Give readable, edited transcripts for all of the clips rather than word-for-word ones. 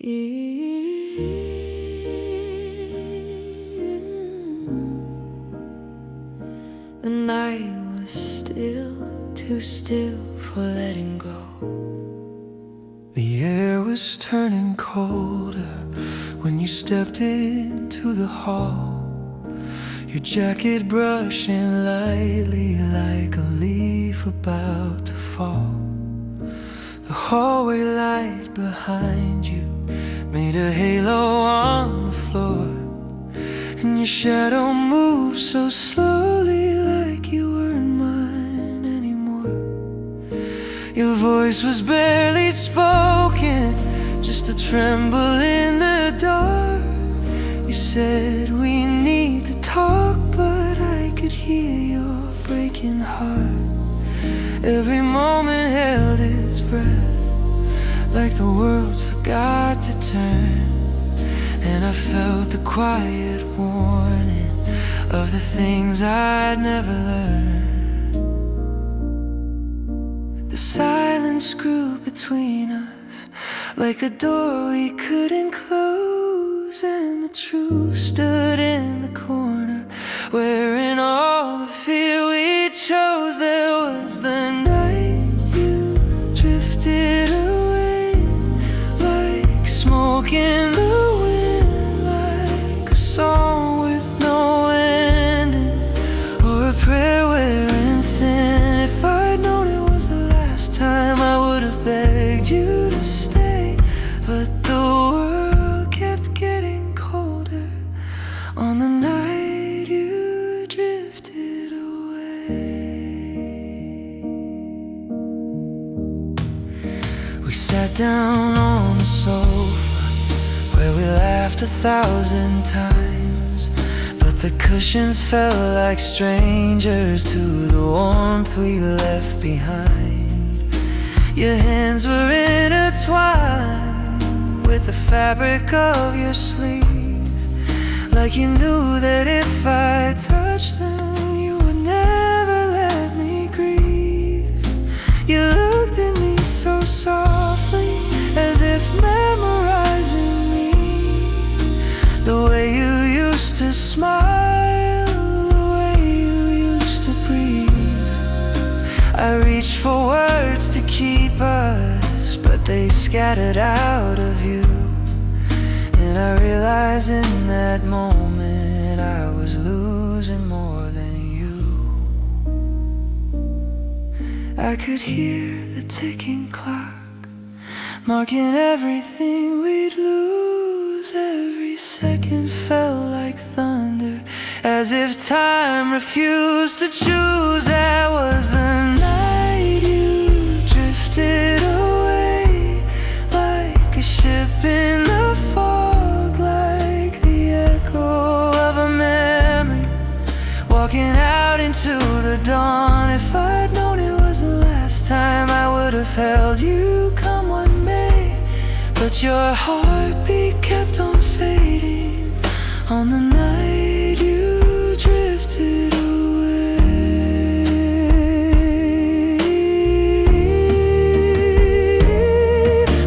The night was still, too still for letting go. The air was turning colder when you stepped into the hall, your jacket brushing lightly like a leaf about to fall. The hallway light behind you made a halo on the floor, and your shadow moved so slowly like you weren't mine anymore. Your voice was barely spoken, just a tremble in the dark. You said we need to talk, but I could hear your breaking heart. Every moment held its breath, like the world forgot to turn. And I felt the quiet warning of the things I'd never learned. The silence grew between us like a door we couldn't close, and the truth stood in the corner where in all the fear we chose there was the night you drifted away like smoke in the wind, like a song with no ending or a prayer wearing thin. If I'd known it was the last time I would have begged you to stay, but the world kept getting colder on the night you drifted away. We sat down on the sofa where we laughed 1,000 times, but the cushions felt like strangers to the warmth we left behind. Your hands were intertwined with the fabric of your sleeve, like you knew that if I touched them you would never let me grieve. You looked at me so softly, as if memorizing me, the way you used to smile, the way you used to breathe. I reached for words to keep us, but they scattered out of you. And I realized in that moment I was losing more than you. I could hear the ticking clock marking everything we'd lose. Every second felt like thunder, as if time refused to choose. That was the night you drifted away like a ship in the fog, like the echo of a memory walking out into the dawn. If I'd known it was the last time I would have held you, come what may. But your heartbeat kept on fading on the night you drifted away.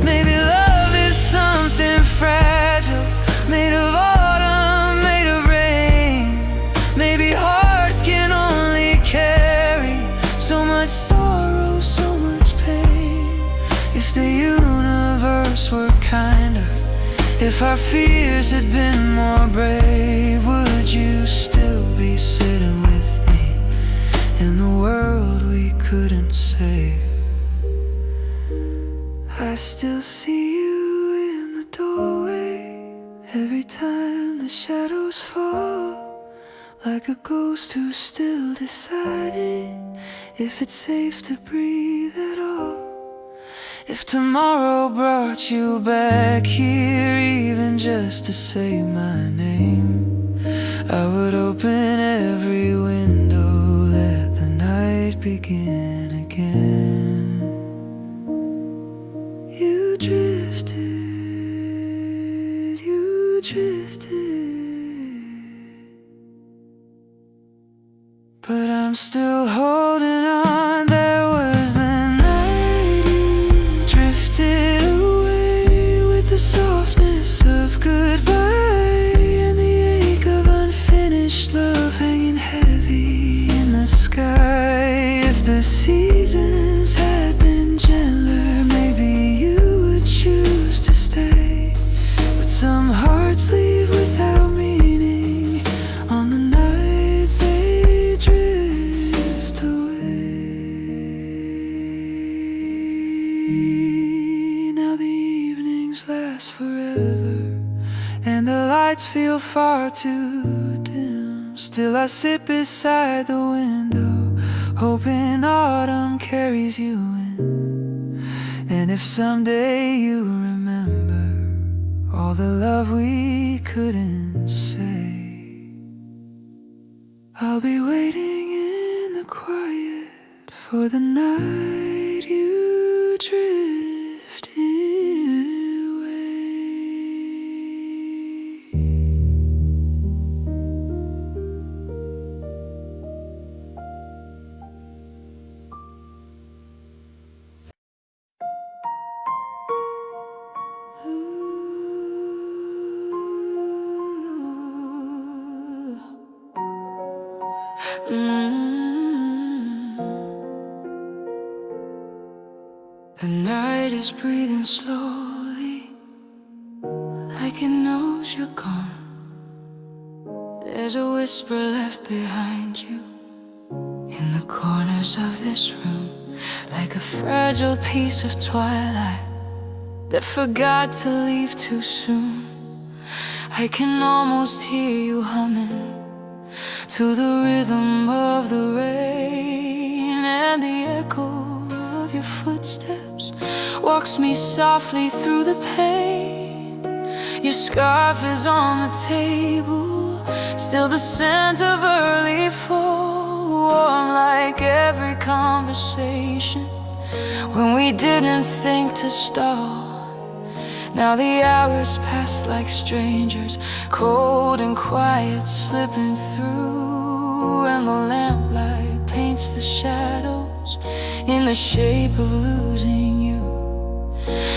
Maybe love is something fragile, made of autumn, made of rain. Maybe hearts can only carry so much sorrow, so much pain. If the universe were kinder, if our fears had been more brave, would you still be sitting with me in the world we couldn't save? I still see you in the doorway every time the shadows fall, like a ghost who's still deciding if it's safe to breathe at all. If tomorrow brought you back here, even just to say my name, I would open every window, let the night begin again. You drifted, you drifted, but I'm still holding on. There was the night you drifted away with the softness of goodbye and the ache of unfinished love hanging heavy in the sky. If the seasons had been gentler, maybe you would choose to stay. But some hearts leave without meaning on the night they drift away. Now the evenings last forever and the lights feel far too dim. Still I sit beside the window, hoping autumn carries you in. And if someday you remember all the love we couldn't say, I'll be waiting in the quiet for the night you drift away. The night is breathing slowly, like it knows you're gone. There's a whisper left behind you in the corners of this room, like a fragile piece of twilight that forgot to leave too soon. I can almost hear you humming to the rhythm of the rain, and the echo of your footsteps walks me softly through the pain. Your scarf is on the table, still the scent of early fall, warm like every conversation when we didn't think to stop. Now the hours pass like strangers, cold and quiet slipping through, and the lamplight paints the shadows in the shape of losing you.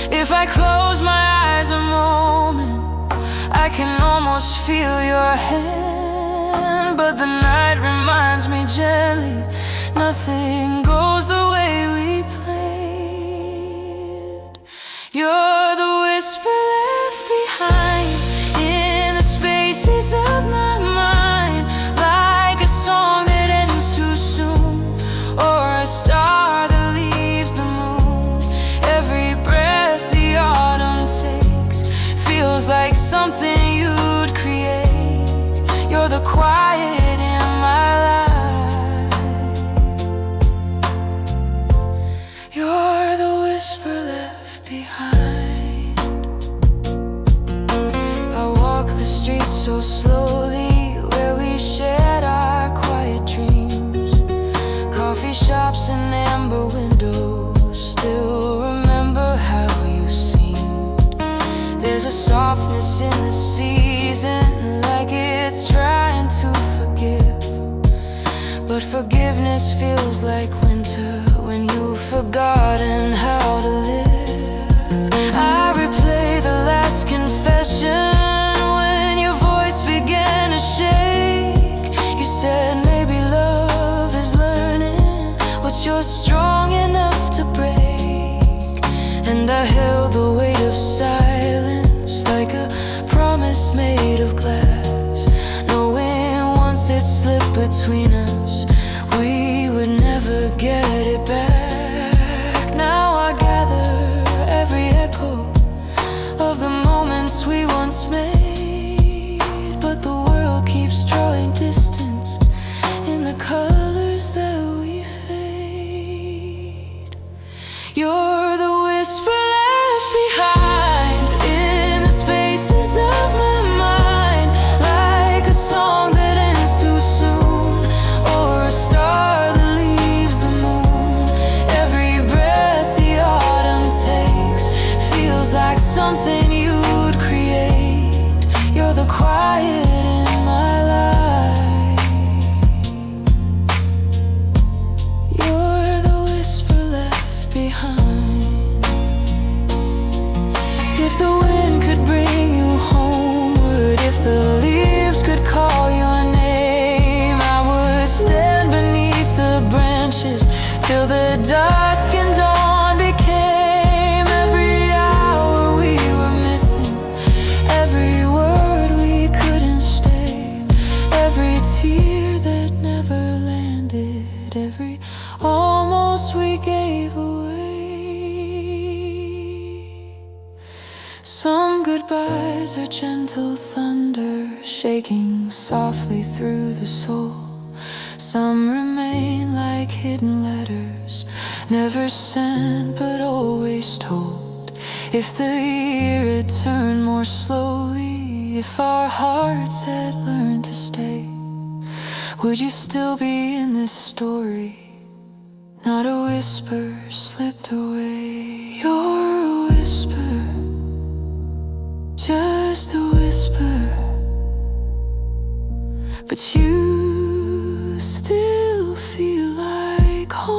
If I close my eyes a moment, I can almost feel your hand, but the night reminds me gently, nothing goes the way we planned. You're the whisper left behind in the spaces of my mind, like a song that ends too soon, or a star that leaves the moon. Every breath the autumn takes feels like something you'd create. You're the quiet in my life. You're the whisper left behind. I walk the streets so slowly, where we shared our quiet dreams. Coffee shops and amber windows still remember how you seemed. There's a softness in the season, like it's trying to forgive, but forgiveness feels like winter when you've forgotten how to live. I replay the last confession when your voice began to shake. You said maybe love is learning what you're strong enough to break, and I held the weight of silence like a promise made of glass, knowing once it slipped between us we would never get it back. Now I gather every echo of the moments we once made, but the world keeps drawing distance in the colors that we fade. You're the whisper left behind in the spaces of my mind, like a song that ends too soon, or a star that leaves the moon. Every breath the autumn takes feels like something you'd create. You're the quiet in my life. You're the whisper left behind. If the wind Some goodbyes are gentle thunder shaking softly through the soul. Some remain like hidden letters, never sent but always told. If the year had turned more slowly, if our hearts had learned to stay, would you still be in this story? Not a whisper slipped away. You're a whisper, just a whisper, but you still feel like home.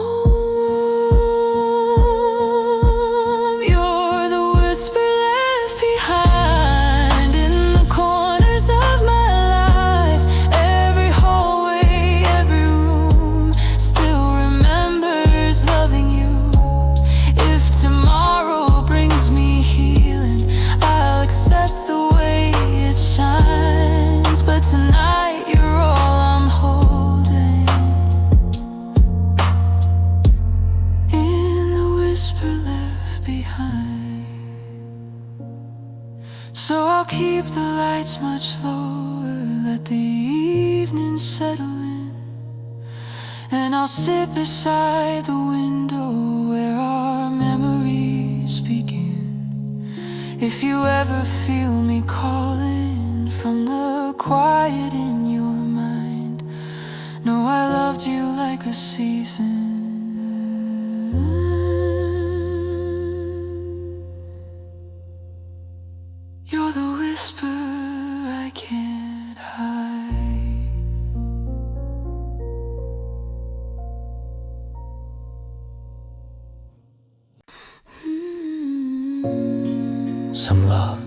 You're the whisper left behind in the corners of my life. Every hallway, every room still remembers loving you. If tomorrow brings me healing, I'll accept the way it shines. But tonight you're all I'm holding, in the whisper left behind. So I'll keep the lights much lower, let the evening settle in, and I'll sit beside the window where our memories begin. If you ever feel me calling from the quiet in your mind, know I loved you like a season. You're the whisper I can't hide. Some love,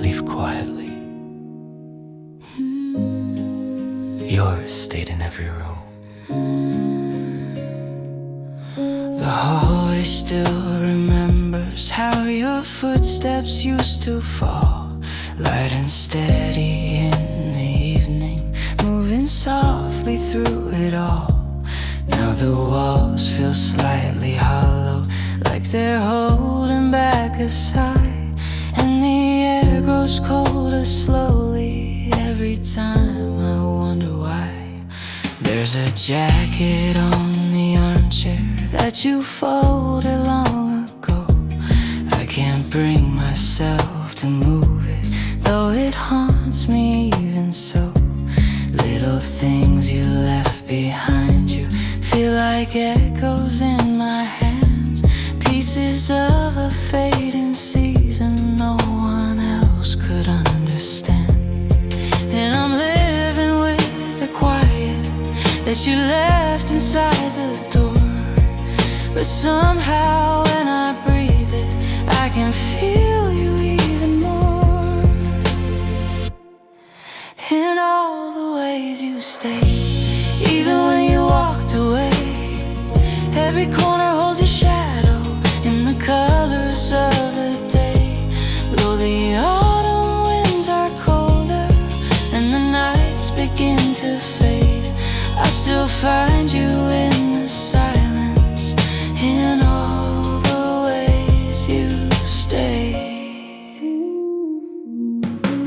leave quietly. Yours stayed in every room. The hallway still remembers how your footsteps used to fall, light and steady in the evening, moving softly through it all. Now the walls feel slightly hollow, like they're holding back a sigh, and the air grows colder slowly every time I wonder why. There's a jacket on the armchair that you folded long ago. I can't bring myself to move it, though it haunts me even so. Little things you left behind you feel like echoes in my hands, pieces of a fading season no one else could understand. And I'm living with the quiet that you left inside the door, but somehow when I breathe it, I can feel you even more. In all the ways you stayed, even when you walked away, every corner holds your shadow in the colors of the day. Though the autumn winds are colder and the nights begin to fade, I still find you in the silence, in all the ways you stay.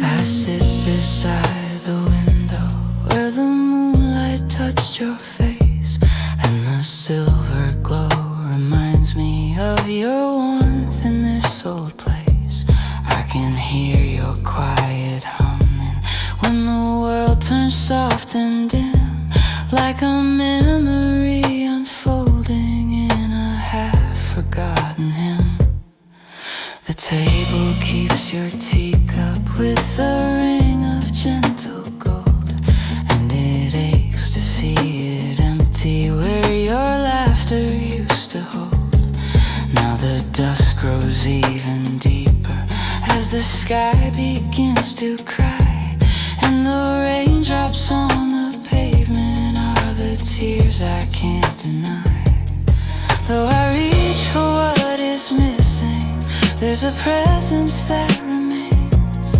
I sit beside the window where the moonlight touched your face, and the silver glow reminds me of your warmth in this old place. I can hear your quiet humming when the world turns soft and dim, like a memory unfolding in a half-forgotten hymn. The table keeps your teacup with a ring of gentle gold, and it aches to see it empty where your laughter used to hold. Now the dusk grows even deeper as the sky begins to cry, and the raindrops on the pavement are the tears I can't deny. Though I reach for what is missing, there's a presence that remains,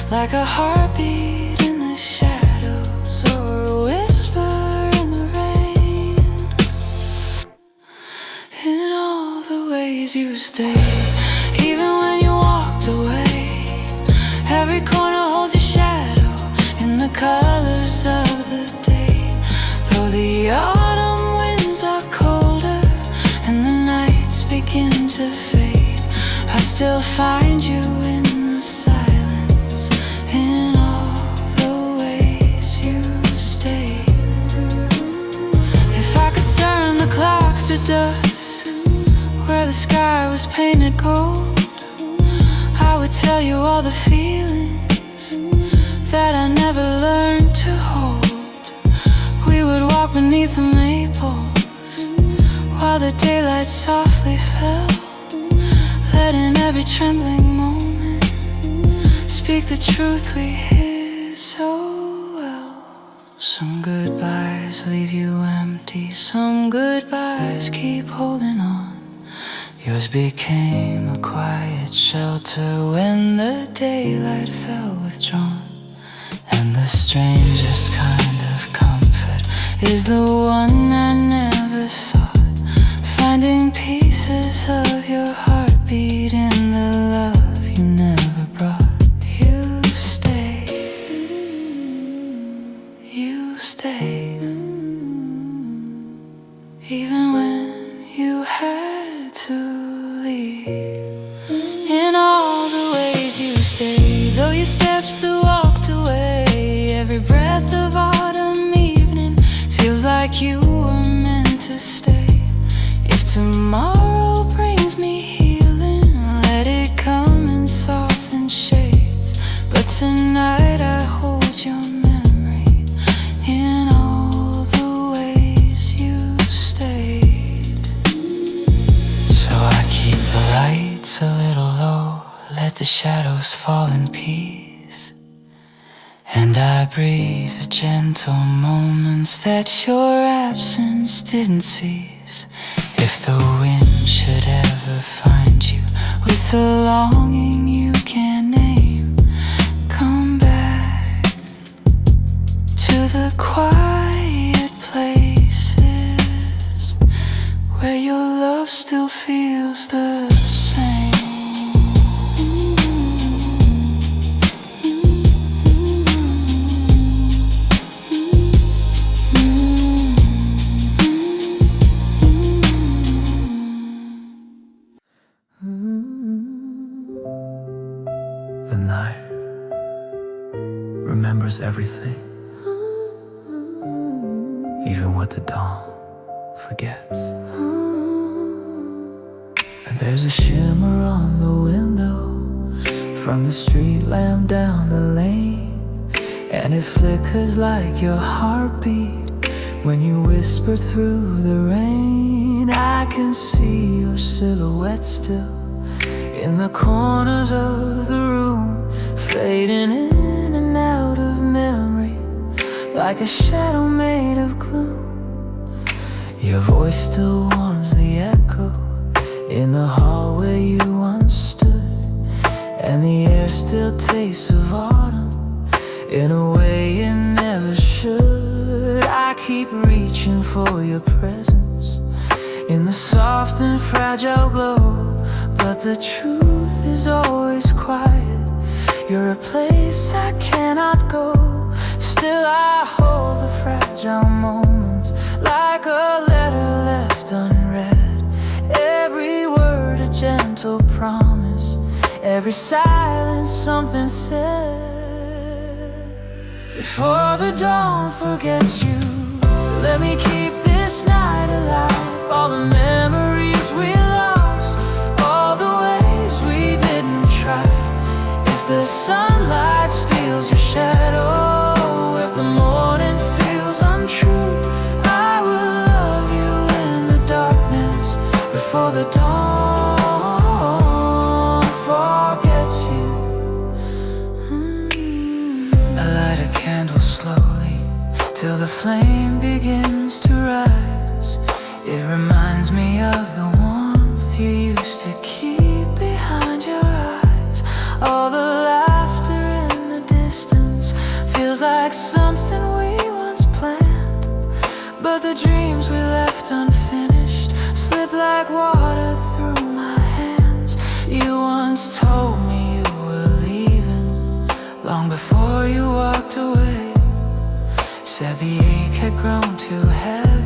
like a heartbeat in the shadows or a whisper in the rain. In all the ways you stay, even when the autumn winds are colder and the nights begin to fade, I still find you in the silence, in all the ways you stay. If I could turn the clocks to dust, where the sky was painted gold, I would tell you all the feelings that I never learned to hold. We would walk beneath the maples while the daylight softly fell, letting every trembling moment speak the truth we hid so well. Some goodbyes leave you empty, some goodbyes keep holding on. Yours became a quiet shelter when the daylight fell withdrawn. And the strangest kind of comfort is the one I never sought, finding pieces of your heartbeat in the love you never brought. You stay, even when you had to leave. In all the ways you stayed, though your steps have walked away, every breath of autumn evening feels like you were meant to stay. If tomorrow brings me healing, let it come in softened shades, but tonight I hold your memory in all the ways you stayed. So I keep the lights a little low, let the shadows fall in peace, and I breathe the gentle moments that your absence didn't seize. If the wind should ever find you with a longing you can't name, come back to the quiet places where your love still feels the same. The night remembers everything, even what the dawn forgets. And there's a shimmer on the window from the street lamp down the lane, and it flickers like your heartbeat when you whisper through the rain. I can see your silhouette still in the corners of the room, fading in and out of memory like a shadow made of gloom. Your voice still warms the echo in the hall where you once stood, and the air still tastes of autumn in a way it never should. I keep reaching for your presence in the soft and fragile glow, but the truth is always quiet. You're a place I cannot go. Still I hold the fragile moments like a letter left unread, every word a gentle promise, every silence something said. Before the dawn forgets you, let me keep this night alive. All the memories we lost, all the ways we didn't try. If the sunlight steals your shadow, if the morning feels untrue, I will love you in the darkness before the dawn forgets you. I light a candle slowly till the flame begins to rise. It reminds me of the warmth you used to keep behind your eyes. All the laughter in the distance feels like something we once planned, but the dreams we left unfinished slip like water through my hands. You once told me you were leaving long before you walked away, said the ache had grown too heavy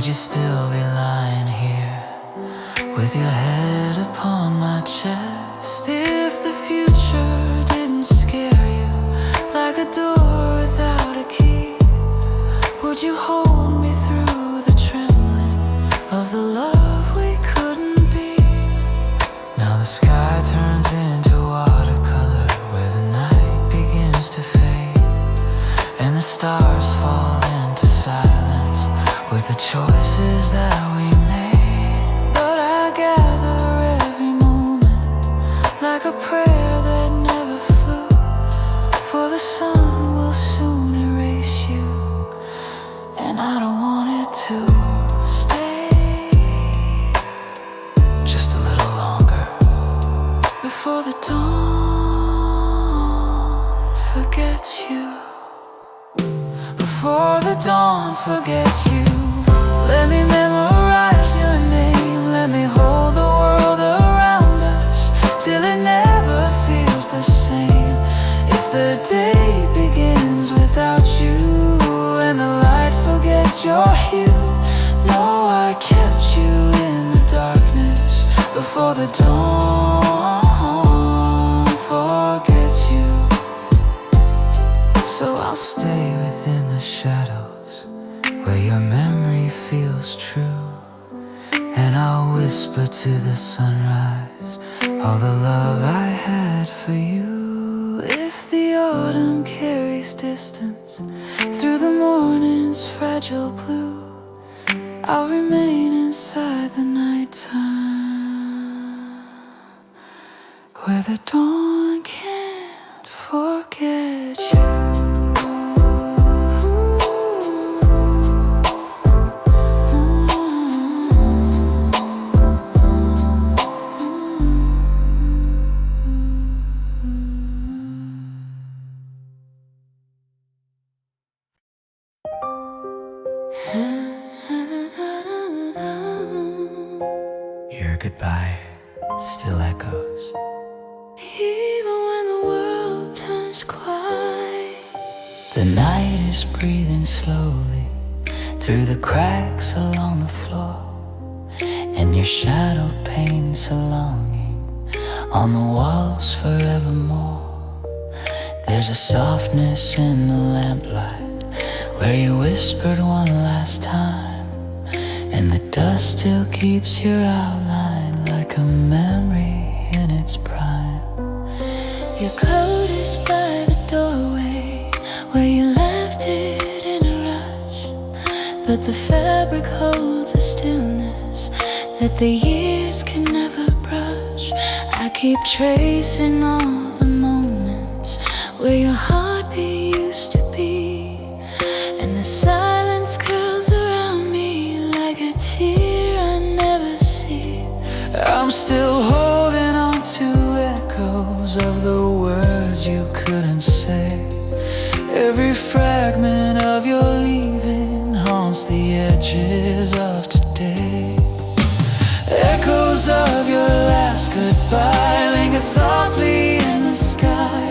you still be lying here with your head upon my chest? If the future didn't scare you like a door without a key, would you hold me through the trembling of the love we couldn't be? Now the sky turns into watercolor where the night begins to fade, and the stars fall into silence with the choices that we made. But I gather every moment like a prayer that never flew, for the sun will soon erase you, and I don't want it to stay just a little longer before the dawn forgets you. Before the dawn forgets you, let me memorize your name. Let me hold the world around us till it never feels the same. If the day begins without you and the light forgets your hue, know I kept you in the darkness before the dawn forgets you. So I'll stay within the shadows where your memory feels true, and I'll whisper to the sunrise all the love I had for you. If the autumn carries distance through the morning's fragile blue, I'll remain inside the nighttime where the dawn can't forget you. Your goodbye still echoes Even when the world turns quiet, the night is breathing slowly through the cracks along the floor, and your shadow paints a longing on the walls forevermore. There's a softness in the lamplight where you whispered one last time, and the dust still keeps your outline like a memory in its prime. your coat is by the doorway where you left it in a rush, but the fabric holds a stillness that the years can never brush. I keep tracing all the moments where your heartbeat used to be, and the silence curls around me like a tear I never see. I'm still holding on to echoes of the words you couldn't say. Every fragment of your leaving haunts the edges of today. Echoes of your last goodbye linger softly in the sky.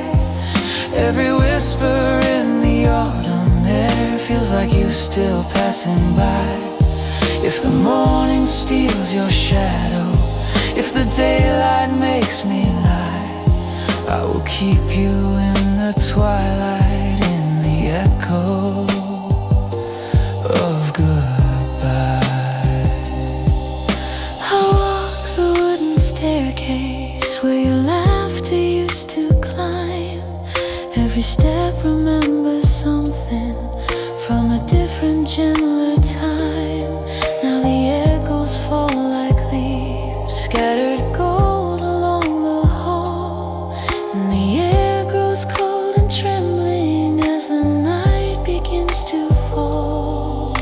Every whisper in the autumn air feels like you still passing by. If the morning steals your shadow, if the daylight makes me lie, I will keep you in the twilight, in the echo of goodbye. I walk the wooden staircase where your laughter used to climb. Every step remembers something from a different, gentler time. Now the echoes fall like leaves, scattered gold along the hall, and the air grows cold and trembling as the night begins to fall.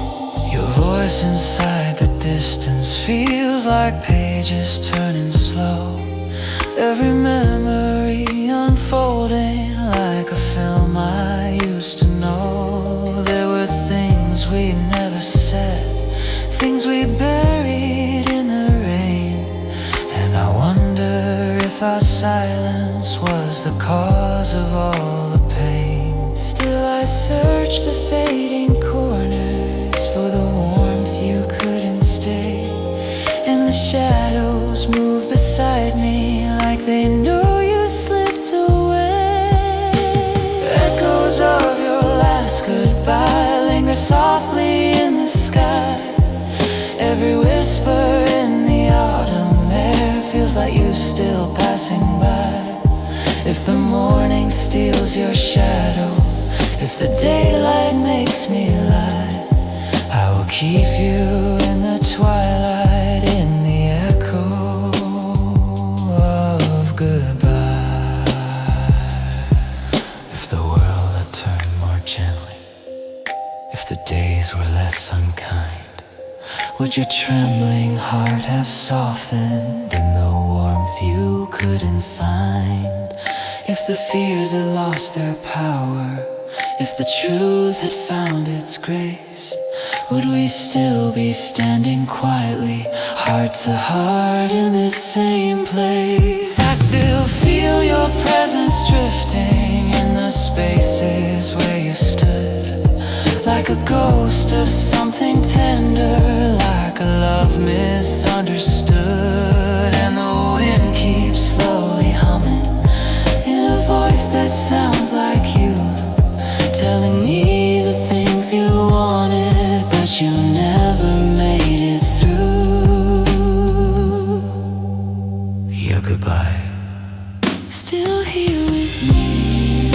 Your voice inside the distance feels like pages turning slow. Every memory unfolding like a film I used to know. There were things we never said, things we buried in the rain, and I wonder if our silence was the cause of all the pain. Still I search the fading corners for the warmth you could shadows move beside me like they know you slipped away. Echoes of your last goodbye linger softly in the sky. Every whisper in the autumn air feels like you still passing by. If the morning steals your shadow, if the daylight makes me lie, I will keep you in the twilight, in the echo of goodbye. If the world had turned more gently, if the days were less unkind, would your trembling heart have softened in the warmth you couldn't find? If the fears had lost their power, if the truth had found its grace, would we still be standing quietly, heart to heart in this same place? I still feel your presence drifting in the spaces where you stood, like a ghost of something tender, like a love misunderstood. And the wind keeps slowly humming in a voice that sounds like you, telling me the things you wanted, but you never made it through. Your goodbye still here with me.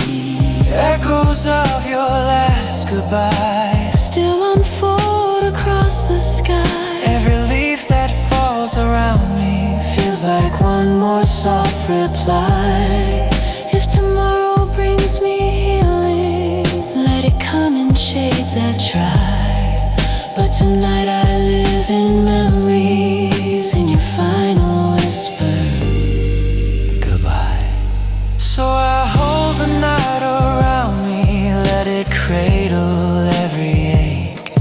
Echoes of your last goodbye still unfold across the sky. Every leaf that falls around me feels like one more soft reply. If tomorrow brings me healing, let it come in shades that try. But tonight I live in memories, in your final whisper, goodbye. So I hold the night around me, let it cradle every ache,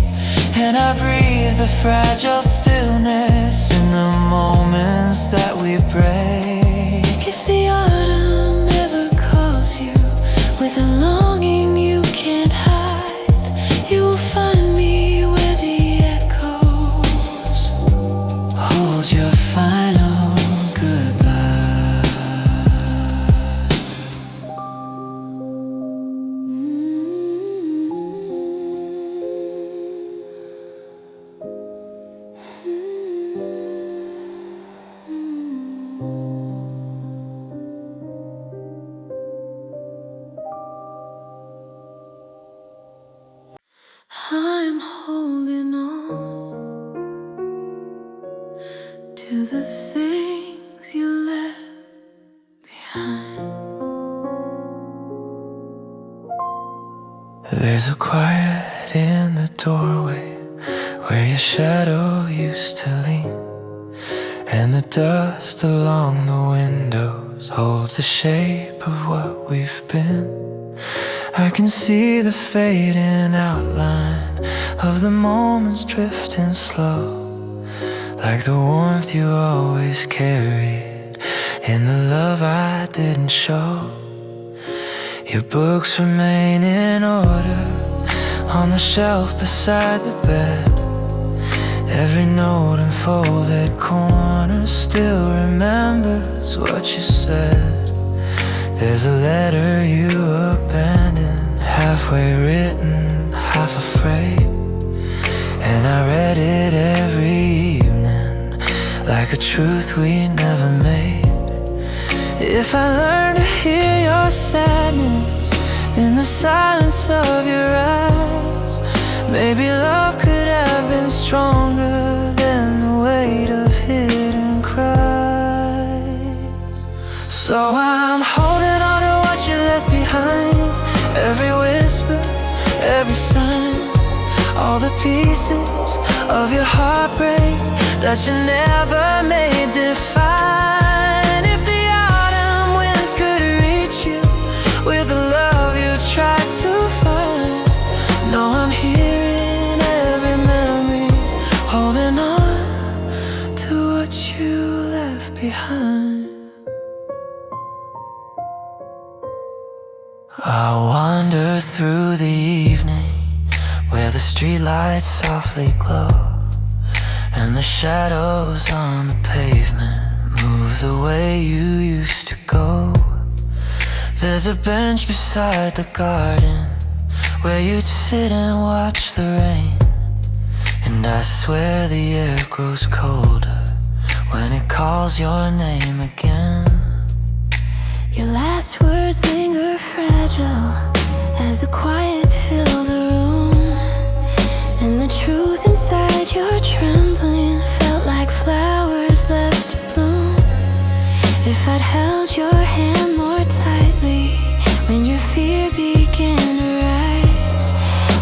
and I breathe the fragile stillness in the moments that we break. If the autumn ever calls you with a longing you can't hide, you will find me where the echoes hold your final goodbye. I'm holding on to the things you left behind. There's a quiet in the doorway where your shadow used to lean, and the dust along the windows holds the shape of what we've been. I can see the fading outline of the moments drifting slow, like the warmth you always carried in the love I didn't show. Your books remain in order on the shelf beside the bed. Every note and folded corner still remembers what you said. There's a letter you abandoned, halfway written, half afraid, and I read it every evening like a truth we never made. If I learned to hear your sadness in the silence of your eyes, maybe love could have been stronger than the weight of hidden cries. So I'm holding on to what you left behind, every whisper, every sign, all the pieces of your heartbreak that you never made define. If the autumn winds could reach you with the love you tried to find, no, I'm here in every memory, holding on to what you left behind. I wander through the evening where the streetlights softly glow, and when the shadows on the pavement move the way you used to go. There's a bench beside the garden where you'd sit and watch the rain. And I swear the air grows colder when it calls your name again. Your last words linger fragile as the quiet filled the room. And the truth inside your trembling felt like flowers left to bloom. If I'd held your hand more tightly when your fear began to rise,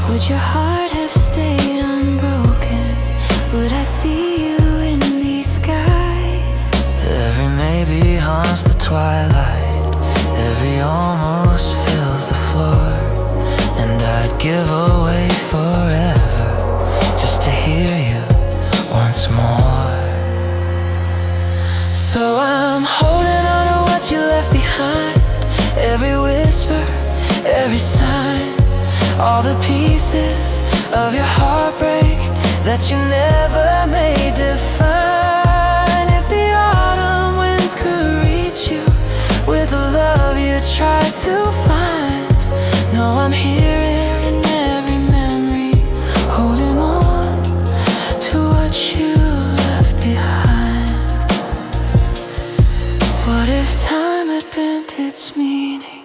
would your heart have stayed unbroken? Would I see you in these skies? Every maybe haunts the twilight, every almost fills the floor. And I'd give away forever just to hear you once more. So I'm holding on to what you left behind, every whisper, every sign, all the pieces of your heartbreak that you never made define. If the autumn winds could reach you with the love you tried to find, no, I'm here in every memory, holding on to what you left behind. What if time had bent its meaning?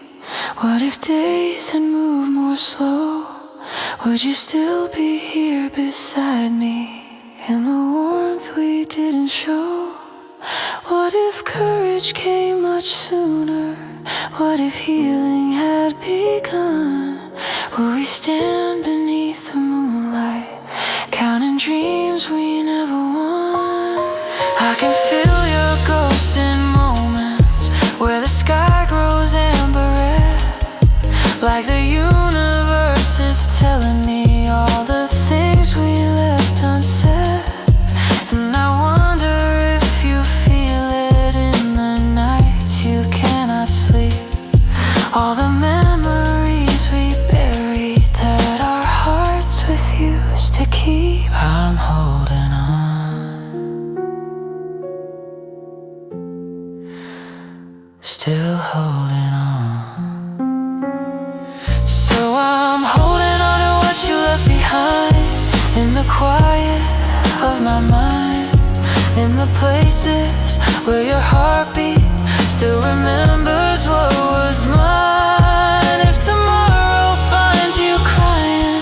What if days had moved more slow? Would you still be here beside me in the warmth we didn't show? What if courage came much sooner? What if healing had begun? Will we stand beneath the moonlight, counting dreams we never won? I can feel your ghost in moments where the sky grows amber red, like the universe is telling me all the things we left unsaid. And I wonder if you feel it in the nights you cannot sleep, all the memories we buried that our hearts refused to keep. I'm holding on, still holding on. So I'm holding on to what you left behind, in the quiet of my mind, in the places where your heartbeat still remembers what was mine. If tomorrow finds you crying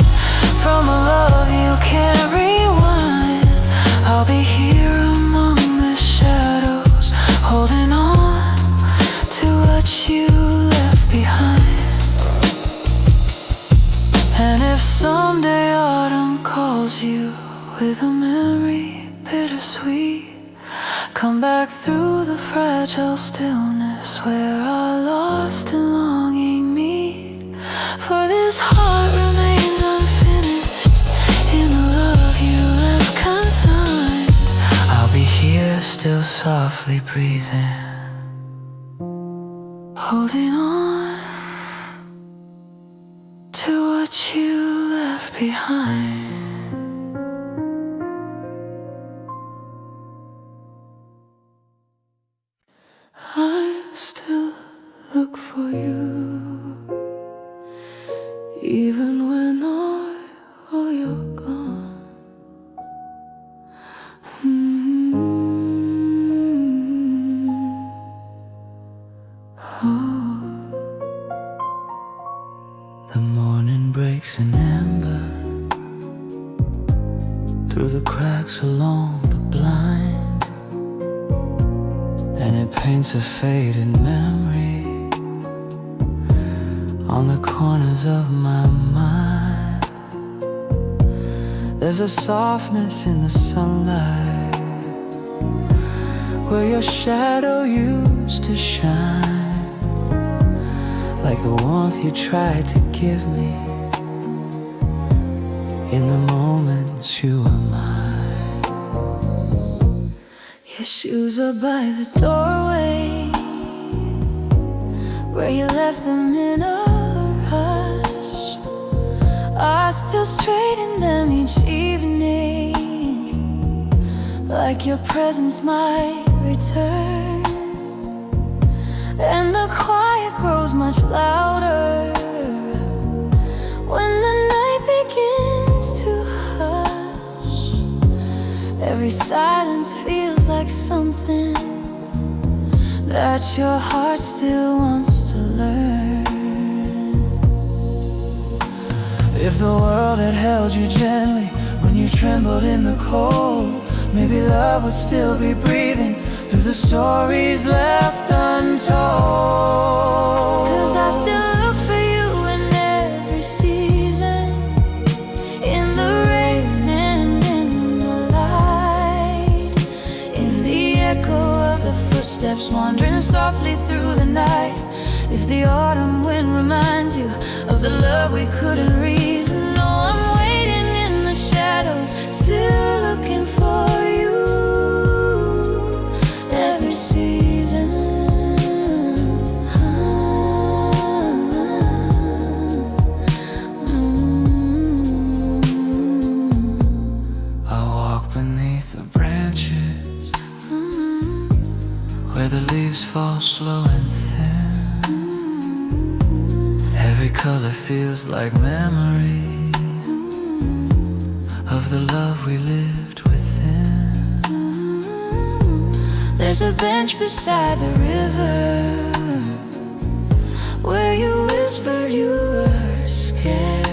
from a love you can't rewind, I'll be here among the shadows, holding on to what you left behind. And if someday autumn calls you with a memory bittersweet, come back through the fragile stillness where our lost and longing meet. For this heart remains unfinished in the love you left consigned. I'll be here still softly breathing, holding on to what you left behind. I still look for you, even when you're gone. Oh. The morning breaks in amber through the cracks along the blind, and it paints a faded memory on the corners of my mind. There's a softness in the sunlight where your shadow used to shine, like the warmth you tried to give me in the moments you were mine. Your shoes are by the doorway where you left them in a rush. I still straighten them each evening, like your presence might return, and the quiet grows much louder when the night begins to hush. Every silence feels like something that your heart still wants to learn. If the world had held you gently when you trembled in the cold, maybe love would still be breathing through the stories left untold. 'Cause I still look for you in every season, in the rain and in the light, in the echo of the footsteps wandering softly through the night. If the autumn wind reminds you of the love we couldn't reason, no, I'm waiting in the shadows, still looking for you. Every season, I walk beneath the branches where the leaves fall slow and thin. Every color feels like memory of the love we lived within. there's a bench beside the river where you whispered you were scared,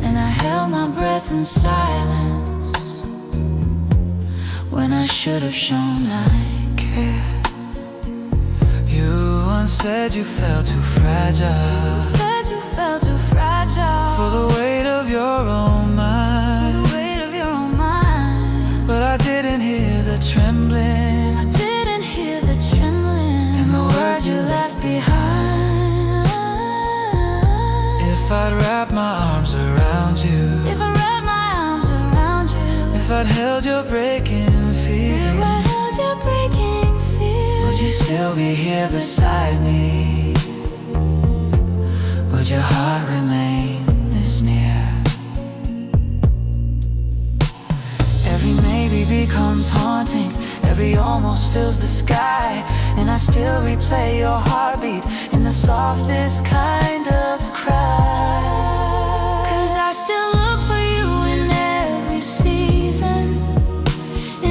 and I held my breath in silence when I should have shown I cared. You once said you felt too fragile, Said you felt too fragile for the weight of your own mind, the weight of your own mind. but I didn't hear the trembling, I didn't hear the trembling and the words you left behind. If I'd wrap my arms around you, If I wrap my arms around you, if I'd held your breaking if fear, I held your breaking fear, would you still be here beside me? Would your heart remain this near? Every maybe becomes haunting, every almost fills the sky, and I still replay your heartbeat in the softest kind of cry. 'Cause I still look for you in every season,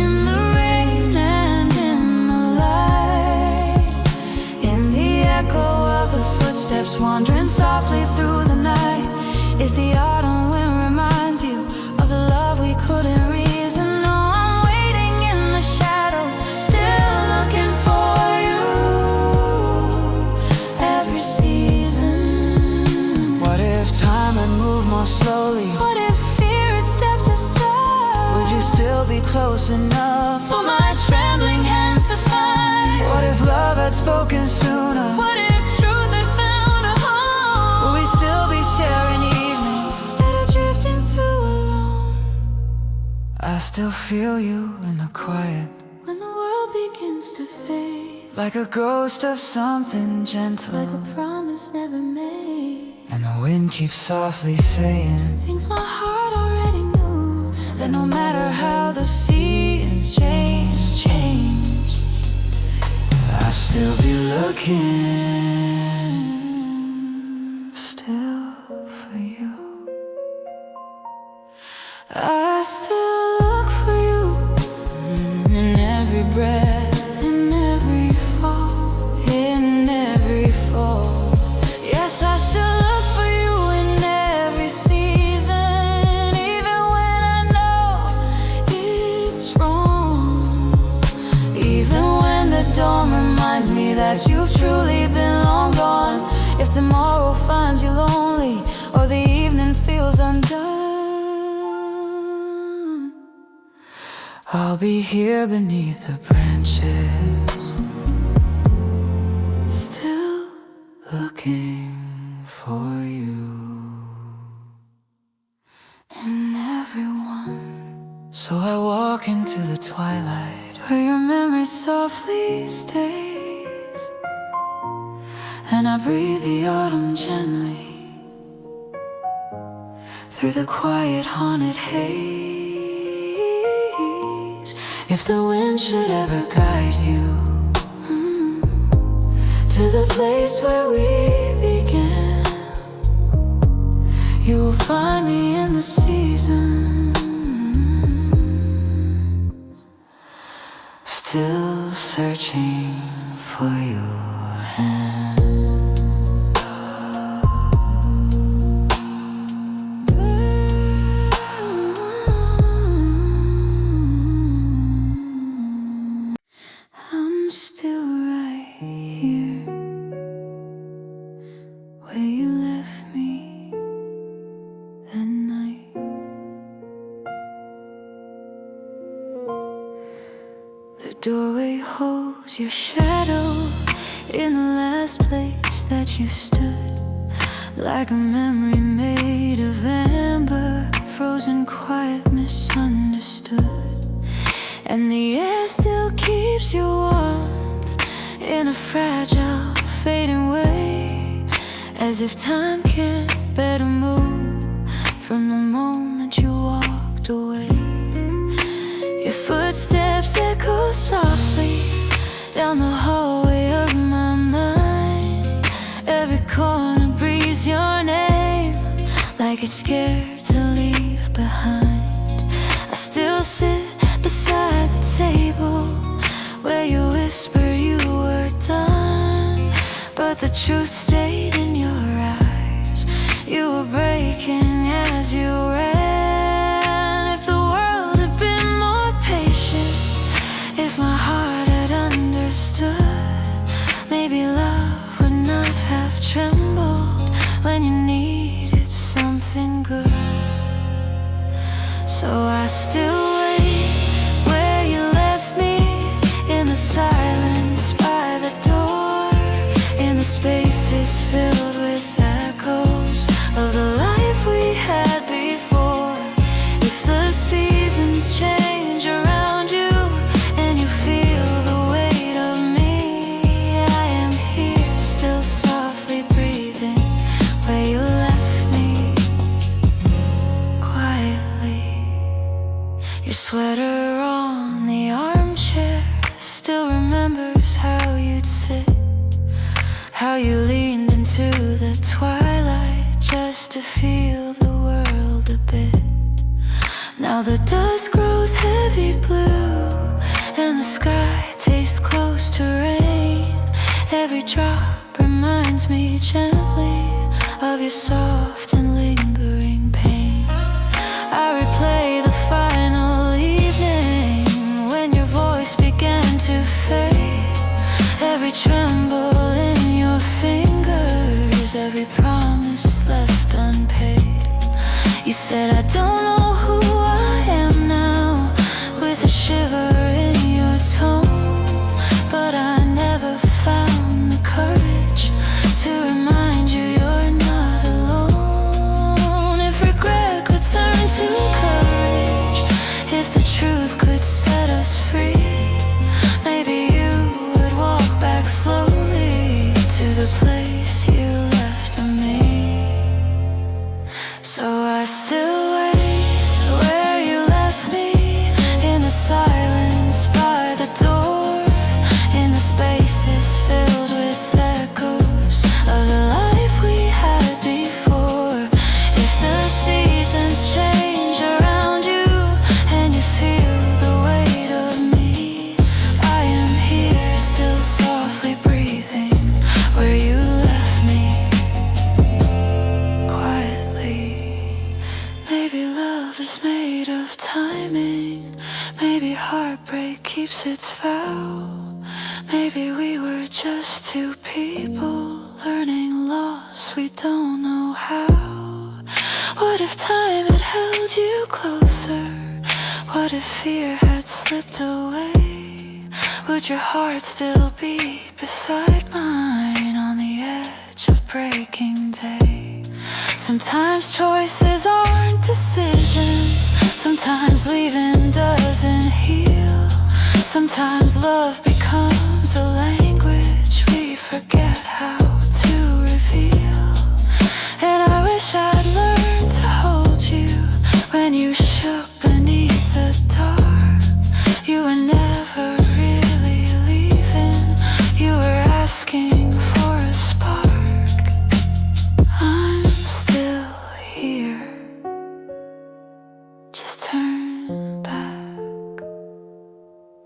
in the rain and in the light, in the echo of the footsteps wandering softly through the night. If the autumn wind reminds you of the love we couldn't reason, no, I'm waiting in the shadows, still looking for you. Every season, What if time had moved more slowly? what if fear had stepped aside? Would you still be close enough For my trembling hands to find? What if love had spoken sooner? What if truth had found a home? Would we still be sharing evenings? Instead of drifting through alone, I still feel you in the quiet, when the world begins to fade, like a ghost of something gentle, like a promise never made, and the wind keeps softly saying things my heart already knew, that no matter how the seasons change, I'll still be looking, still for you. I still look for you in every breath, in every fall, in every fall. Yes, I still look for you in every season, even when I know it's wrong, even when the dawn reminds me that you've truly been long gone. If tomorrow finds you lonely, or the evening feels undone, I'll be here beneath the branches, still looking for you. in everyone. So I walk into the twilight, Where your memory softly stays, and I breathe the autumn gently through the quiet haunted haze. If the wind should ever guide you to the place where we began, you will find me in the season, still searching for your hand. I'm still right here where you left me that night. The doorway holds your shadow in the last place that you stood, like a memory made of amber, frozen, quiet, misunderstood. And the air still keeps your warmth in a fragile, fading way, as if time can't better move from the moment you walked away. Your footsteps echo softly down the hallway of my mind. Every corner breathes your name, like it's scared to leave behind. I still sit beside the table where you whispered you were done, but the truth stayed in your eyes. You were breaking as you ran. If the world had been more patient, if my heart had understood, maybe love would not have trembled when you needed something good. So I still wait where you left me, in the silence by the door, in the spaces filled with echoes of the life we had before. If the seasons change around you and you feel the weight of me, I am here still softly breathing where you left me quietly. Your sweater on the armchair still remembers how you'd sit, how you leaned into the twilight just to feel the world a bit. Now the dust grows heavy blue and the sky tastes close to rain. Every drop reminds me gently of your soft and lingering pain. I replay the final evening when your voice began to fade. Every tremble in your fingers, every promise left unpaid. You said I don't know who I am now, with a shiver in your tone, but I never found the courage to remind you you're not alone. If regret could turn to courage, if the truth could set us free, maybe you would walk back slowly to the place you left of me. So I still wait where you left me, in the silence by the door, in the spaces filled with echoes of the life we had before. If the seasons change around you and you feel the weight of me, I am here still softly breathing where you left me quietly. Maybe love is made of timing, maybe heartbreak keeps its vow. Maybe we were just two people learning loss we don't know how. What if time had held you closer? What if fear had slipped away? Would your heart still be beside mine on the edge of breaking day? Sometimes choices aren't decisions, sometimes leaving doesn't heal. Sometimes love becomes a language we forget how to reveal. And I wish I'd learned to hold you when you shook beneath the dark. You were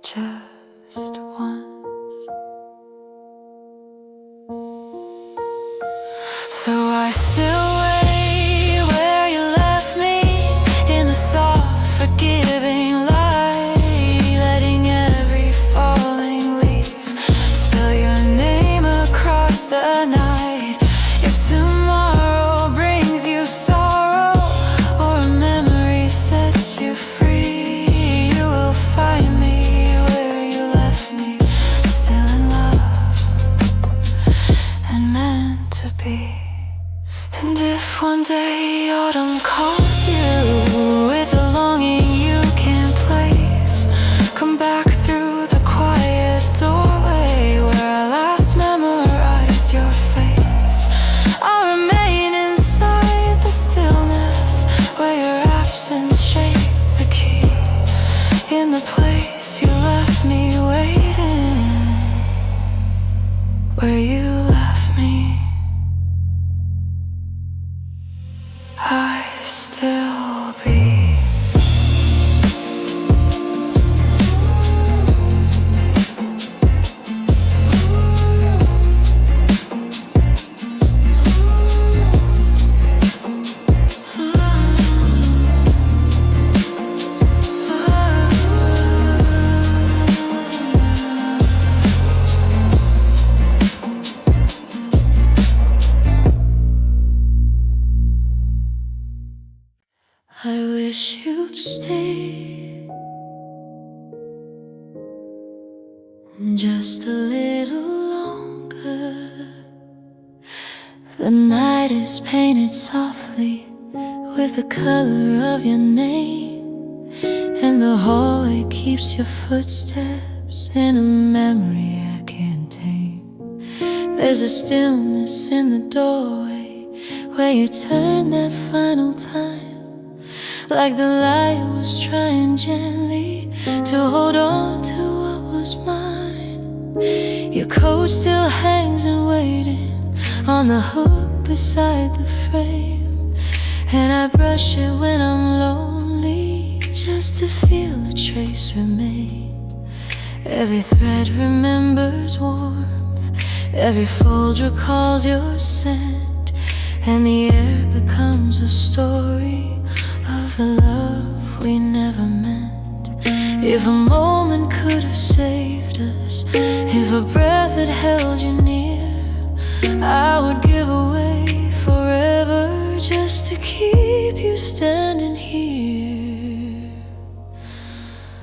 just once. So I still lay where you left me, in the soft, forgiving light, letting every falling leaf spell your name across the night. If tomorrow brings you sorrow, or a memory sets you free, you will find me where you left me, still in love and meant to be. And if one day autumn calls you with a longing you can't place, come back through the quiet doorway where I last memorized your face. I'll remain inside the stillness where your absence shaped the key, in the place you left me waiting, where you left me, I still be. I wish you'd stay just a little longer. The night is painted softly with the color of your name, and the hallway keeps your footsteps in a memory I can't tame. There's a stillness in the doorway where you turn that final time, like the light was trying gently to hold on to what was mine. Your coat still hangs and waiting on the hook beside the frame, and I brush it when I'm lonely just to feel a trace remain. Every thread remembers warmth, every fold recalls your scent, and the air becomes a story of the love we never meant. If a moment could have saved us, if a breath had held you near, I would give away forever just to keep you standing here.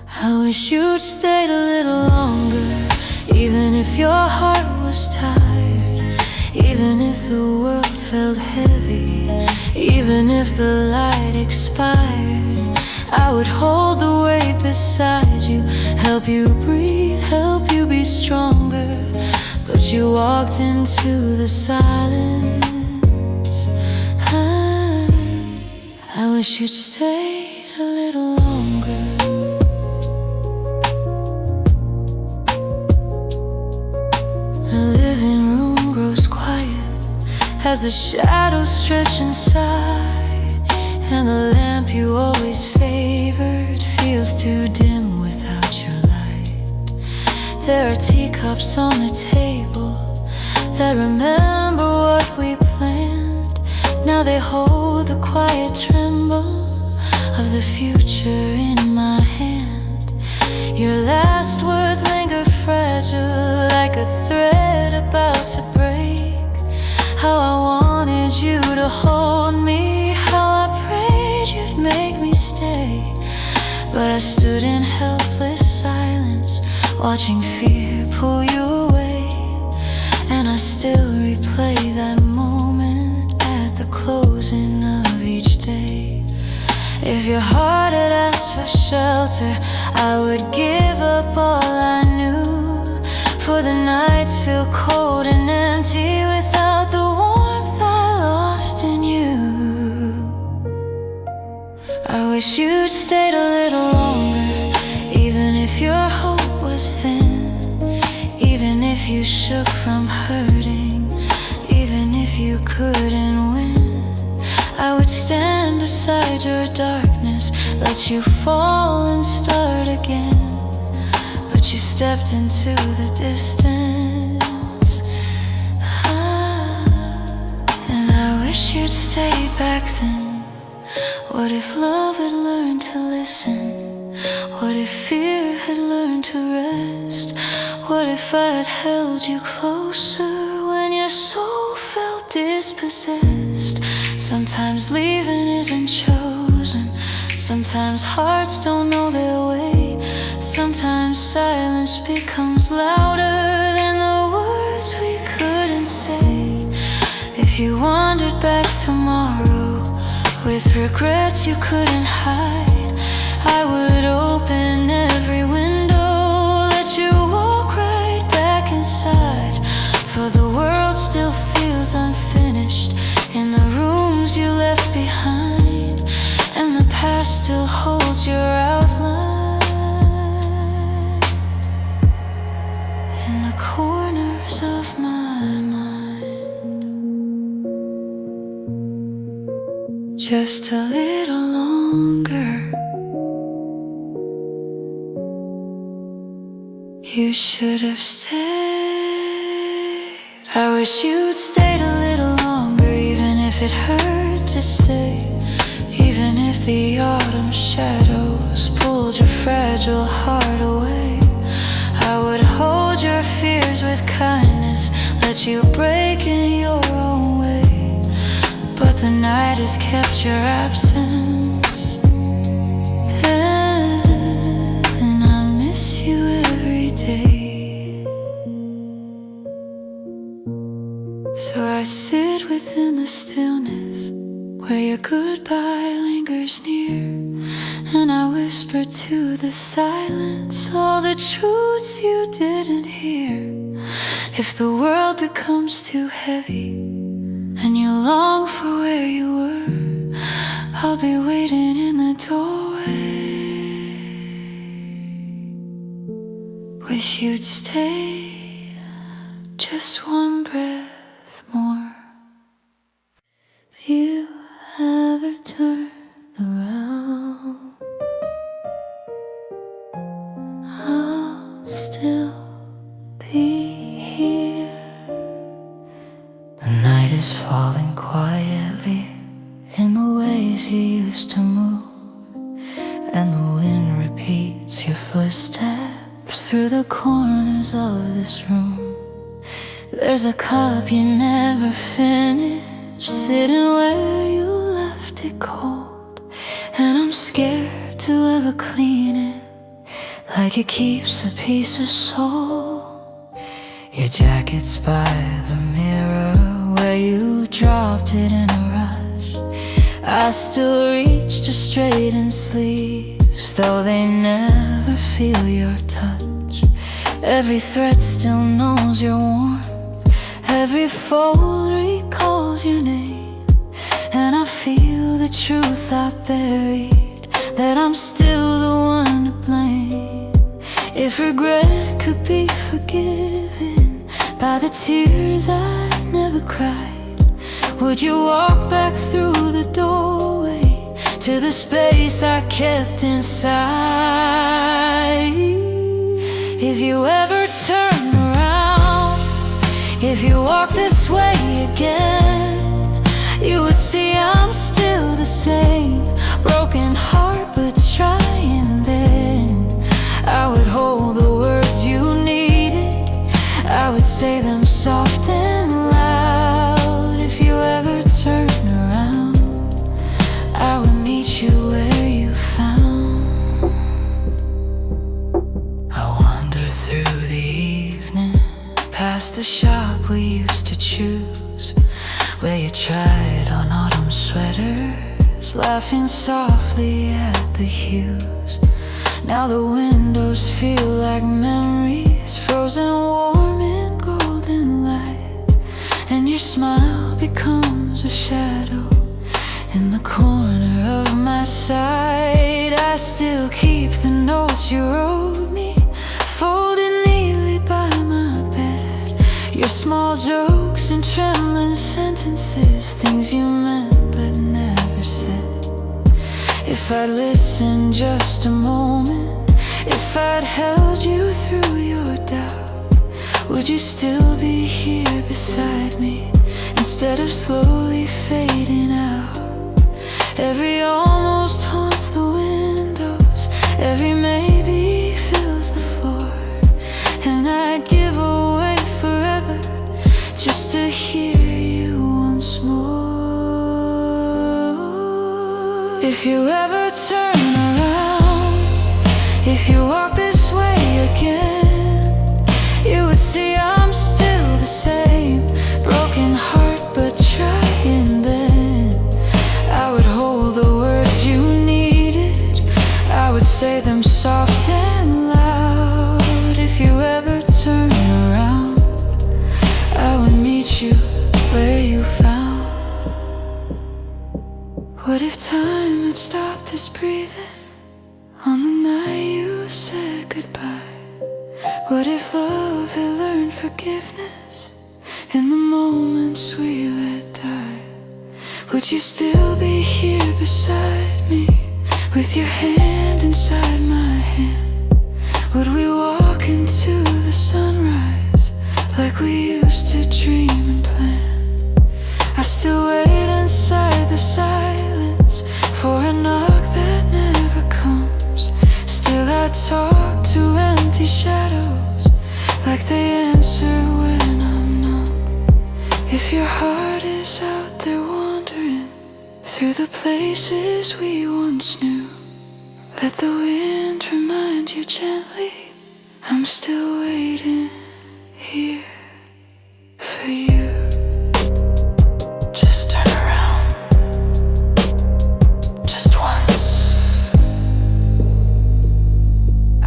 I wish you'd stayed a little longer, even if your heart was tired, even if the world felt heavy, even if the light expired. I would hold the weight beside you, help you breathe, help you be stronger. But you walked into the silence. I wish you'd stayed a little longer. The living room grows quiet as the shadows stretch inside, and the lamp you always favored feels too dim without your light. There are teacups on the table that remember what we planned. Now they hold the quiet tremble of the future in my hand. Your last words linger fragile, like a thread about to break. How I wanted you to hold me, how I prayed you'd make me stay. But I stood in helpless silence, watching fear pull you away. And I still replay that moment at the closing of each day. If your heart had asked for shelter, I would give up all I knew. For the nights feel cold and empty without the warmth I lost in you. I wish you'd stayed a little longer, even if your hope was thin, even if you shook from hurting, even if you couldn't win. I would stand beside your darkness, let you fall and start again. But you stepped into the distance. And I wish you'd stay back then. What if love had learned to listen? What if fear had learned to rest? What if I had held you closer when your soul felt dispossessed? Sometimes leaving isn't chosen. Sometimes hearts don't know their way. Sometimes silence becomes louder than the words we couldn't say. If you wandered back tomorrow with regrets you couldn't hide, I would open every window, let you walk right back inside. For the world still feels unfinished in the rooms you left behind, and the past still holds your outline in the corners of my mind. Just a little longer, you should have stayed. I wish you'd stayed a little longer, even if it hurt to stay. Even if the autumn shadows pulled your fragile heart away, I would hold your fears with kindness, let you break in your own way. But the night has kept your absence, and I miss you every day. So I sit within the stillness where your goodbye lingers near, and I whisper to the silence all the truths you didn't hear. If the world becomes too heavy and you long for where you were, I'll be waiting in the doorway. Wish you'd stay just one breath more. If you ever turn around, I'll still be here. The night is falling quietly in the ways you used to move, and the wind repeats your footsteps through the corners of this room. There's a cup you never finished, sitting where you left it cold, and I'm scared to ever clean it, like it keeps a piece of soul. Your jacket's by the mirror where you dropped it in a rush. I still reach to straighten sleeves, though they never feel your touch. Every thread still knows your warmth, every fold recalls your name, and I feel the truth I buried, that I'm still the one to blame. If regret could be forgiven by the tears I never cried, would you walk back through the doorway to the space I kept inside? If you ever turn around, if you walk this way again, you would see I'm still the same, broken heart but trying. Then I would hold the words you needed, I would say them soft and loud. If you ever turn around, I would meet you where you found. I wander through the evening, past the shop we used to choose, where you tried on autumn sweaters, laughing softly at the hues. Now the windows feel like memories, frozen warm in golden light, and your smile becomes a shadow in the corner of my sight. I still keep the notes you wrote me, folded neatly by my bed. Your small jokes and trembling sentences, things you meant but never said. If I'd listen just a moment, if if I'd held you through your doubt? Would you still be here beside me instead of slowly fading out? Every almost haunts the windows, every maybe fills the floor, and I'd give away forever just to hear you once more. If you ever turn around, if you walk this way again, you would see I'm still the same, broken heart but trying then. I would hold the words you needed, I would say them soft and loud. If you ever turn around, I would meet you where you found. What if time had stopped its breathing on the night you said goodbye? What if love had learned forgiveness in the moments we let die? Would you still be here beside me, with your hand inside my hand? Would we walk into the sunrise like we used to dream and plan? I still wait inside the silence for a knock that never comes. Still I talk to empty shadows like they answer when I'm numb. If your heart is out there wandering through the places we once knew, let the wind remind you gently, I'm still waiting here for you. Just turn around, just once.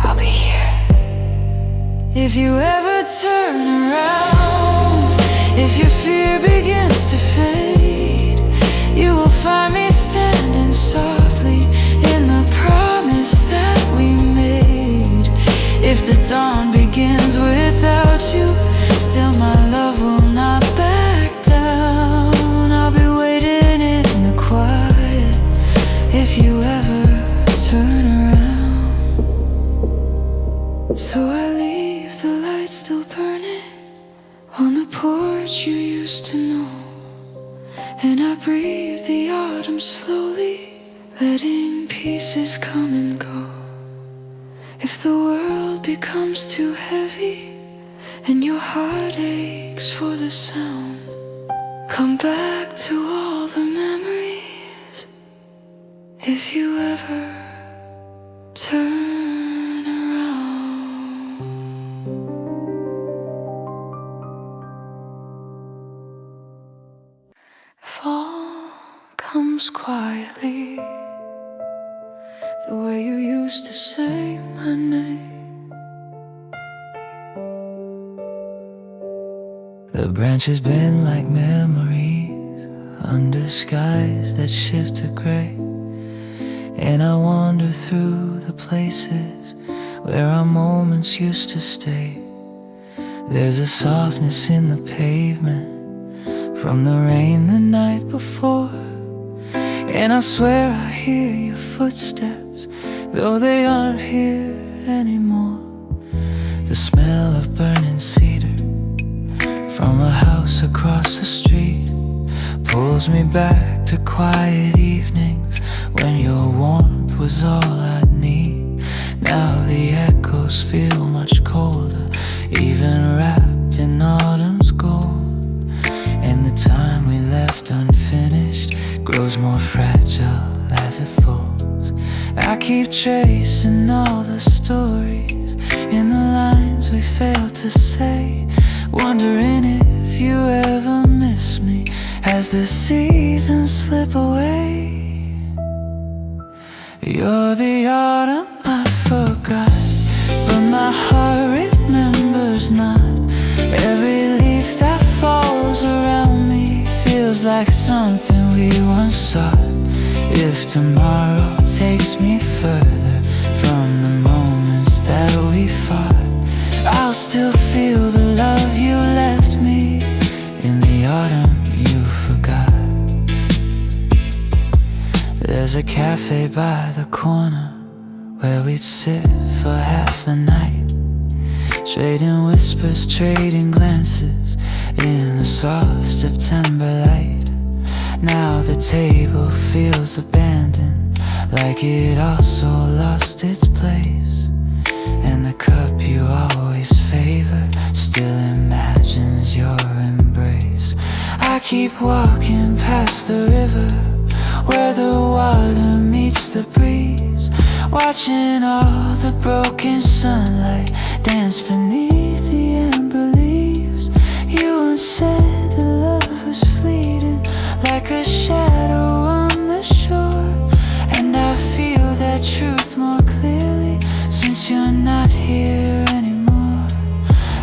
I'll be here. If you ever turn around, if your fear begins to fade, you will find me standing softly in the promise that we made. If the dawn begins without you, still my love will not back down. I'll be waiting in the quiet if you ever turn around. So I leave the light still burning on the porch you used to know, and I breathe the autumn slowly, letting pieces come and go. If the world becomes too heavy and your heart aches for the sound, come back to all the memories if you ever turn around. Fall comes quietly, the way you used to say my name. The branches bend like memories under skies that shift to gray, and I wander through the places where our moments used to stay. There's a softness in the pavement from the rain the night before, and I swear I hear your footsteps, though they aren't here anymore. The smell of burning cedar from a house across the street pulls me back to quiet evenings when your warmth was all I'd need. Now the echoes feel much colder, even wrapped in autumn's gold, and the time we left unfinished grows more fragile as it falls. I keep tracing all the stories in the lines we failed to say, wondering if you ever miss me as the seasons slip away. You're the autumn I forgot, but my heart remembers not. Every leaf that falls around me feels like something we once sought. If tomorrow takes me further from the moments that we fought, I'll still feel the love you left me in the autumn you forgot. There's a cafe by the corner where we'd sit for half the night, trading whispers, trading glances in the soft September light. Now the table feels abandoned, like it also lost its place, and the cup you always favored still imagines your embrace. I keep walking past the river where the water meets the breeze, watching all the broken sunlight dance beneath the amber leaves. You once said that love was fleeting, like a shadow on the shore, and I feel that truth more clearly since you're not here anymore.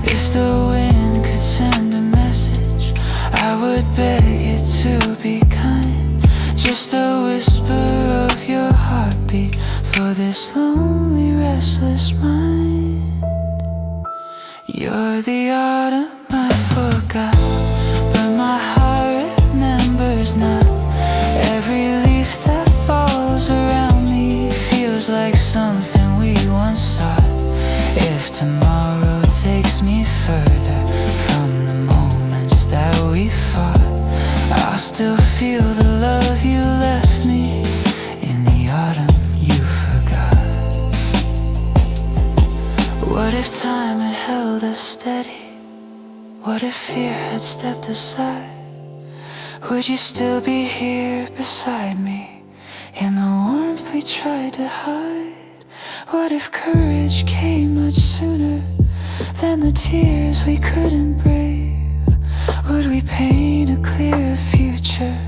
If the wind could send a message, I would beg it to be kind, just a whisper of your heartbeat for this lonely, restless mind. You're the autumn I forgot, but my heart remembers not. Every leaf that falls around me feels like something we once sought. If tomorrow takes me further from the moments that we fought, I'll still feel the love you left me in the autumn you forgot. What if time had held us steady? What if fear had stepped aside? Would you still be here beside me in the warmth we tried to hide? What if courage came much sooner than the tears we couldn't brave? Would we paint a clearer future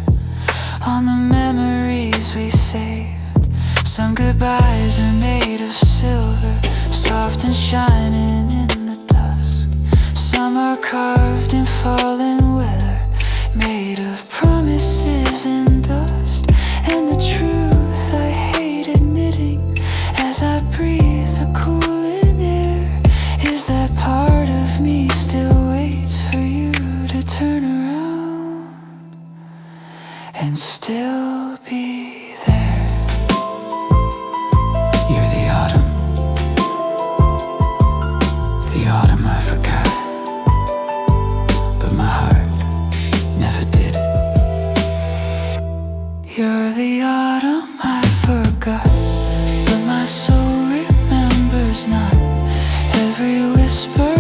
on the memories we saved? Some goodbyes are made of silver, soft and shining in the dusk. Some are carved in fallen weather, made of promises and dust. And the truth I hate admitting as I breathe the cooling air is that part of me still waits for you to turn around and still be there. You're the autumn I forgot, but my heart never did. You're the autumn I forgot, but my soul remembers not. Every whisper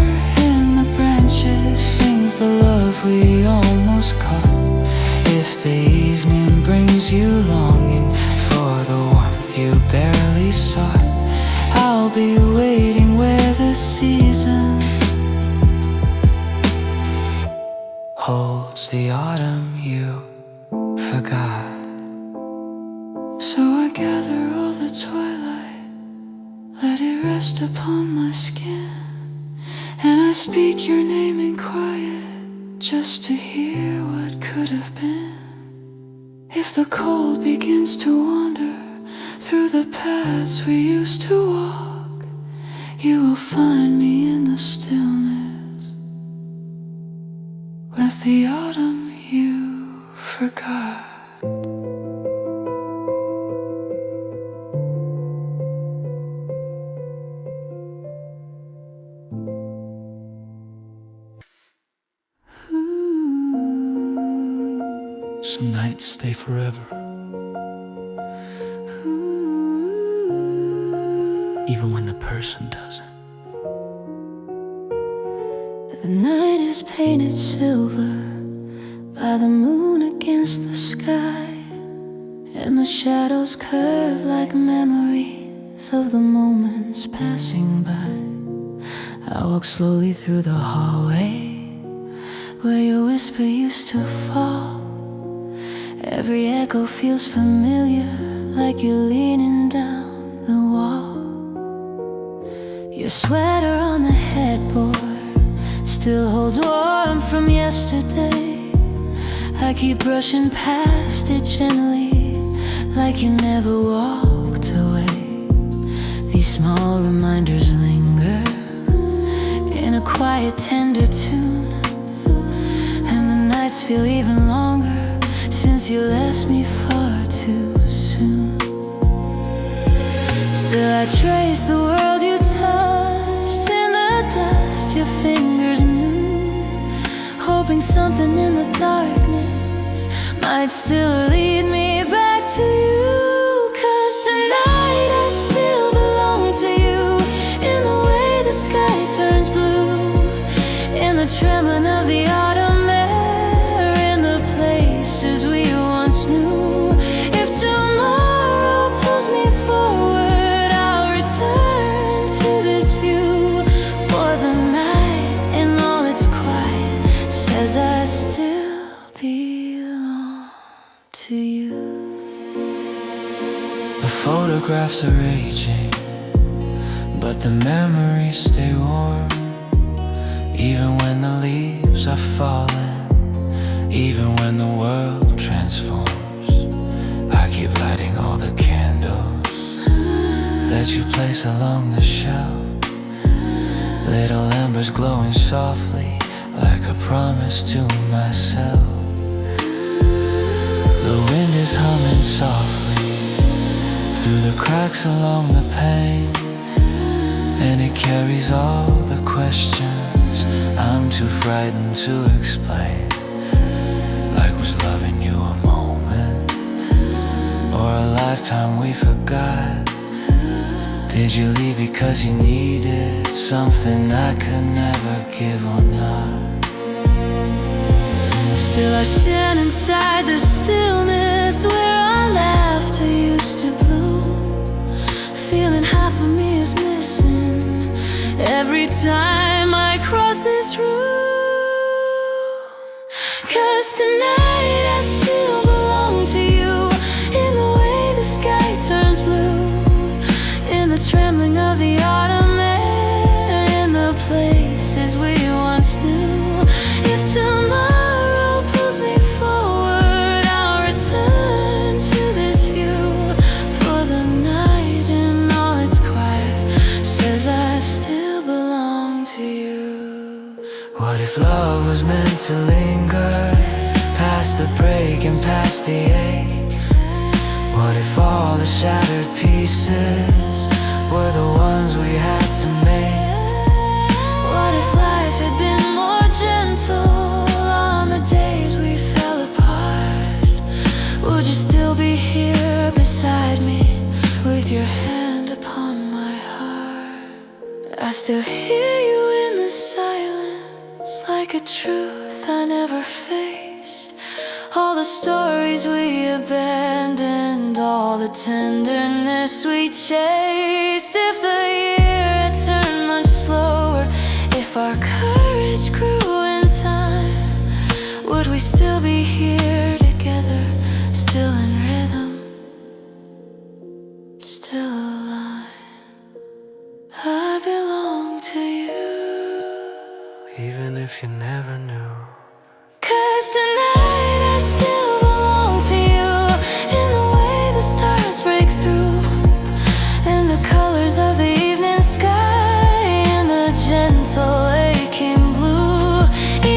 in the branches sings the love we almost caught. If the evening brings you longing for the warmth you barely sought, I'll be waiting where the season holds the autumn you forgot. So I gather all the twilight, let it rest upon my skin, and I speak your name in quiet just to hear what could have been. If the cold begins to wander through the paths we used to walk, you will find me in the stillness with the autumn you forgot. Some nights stay forever, even when the person doesn't. The night is painted silver by the moon against the sky, and the shadows curve like memories of the moments passing by. I walk slowly through the hallway where your whisper used to fall. Every echo feels familiar, like you're leaning down the wall. Your sweater on the headboard still holds warm from yesterday. I keep brushing past it gently, like you never walked away. These small reminders linger in a quiet, tender tune, and the nights feel even longer since you left me far too soon. Still I trace the world you touched in the dust your fingers knew, hoping something in the darkness might still lead me back to you. 'Cause tonight I still belong to you, in the way the sky turns blue, in the trembling of the autumn air, in the places we once knew. If tomorrow pulls me forward, I'll return to this view, for the night in all its quiet says I still belong to you. The photographs are aging, but the memories stay warm. Even when the leaves are falling, even when the world transforms, I keep lighting all the candles that you place along the shelf. Little embers glowing softly, like a promise to myself. The wind is humming softly through the cracks along the pane, and it carries all the questions I'm too frightened to explain. Like, was loving you a moment, or a lifetime we forgot? Did you leave because you needed something I could never give or not? Still I stand inside the stillness where our laughter used to bloom, feeling half of me is missing every time I cross this room. 'Cause tonight I still belong to you, in the way the sky turns blue, in the trembling of the autumn air, in the places we once knew. If tomorrow pulls me forward, I'll return to this view, for the night in all its quiet says I still belong to you. What if love was meant to linger, past the break and past the ache? What if all the shattered pieces were the ones we had to make? What if life had been more gentle on the days we fell apart? Would you still be here beside me, with your hand upon my heart? I still hear you in the silence, like a truth I never faced. All the stories we abandoned, all the tenderness we chased. If the year had turned much slower, if our courage grew in time, would we still be here together, still in rhythm, still alive? I belong to you, Even if you never knew. 'cause tonight I still belong to you, in the way the stars break through, in the colors of the evening sky, in the gentle aching blue.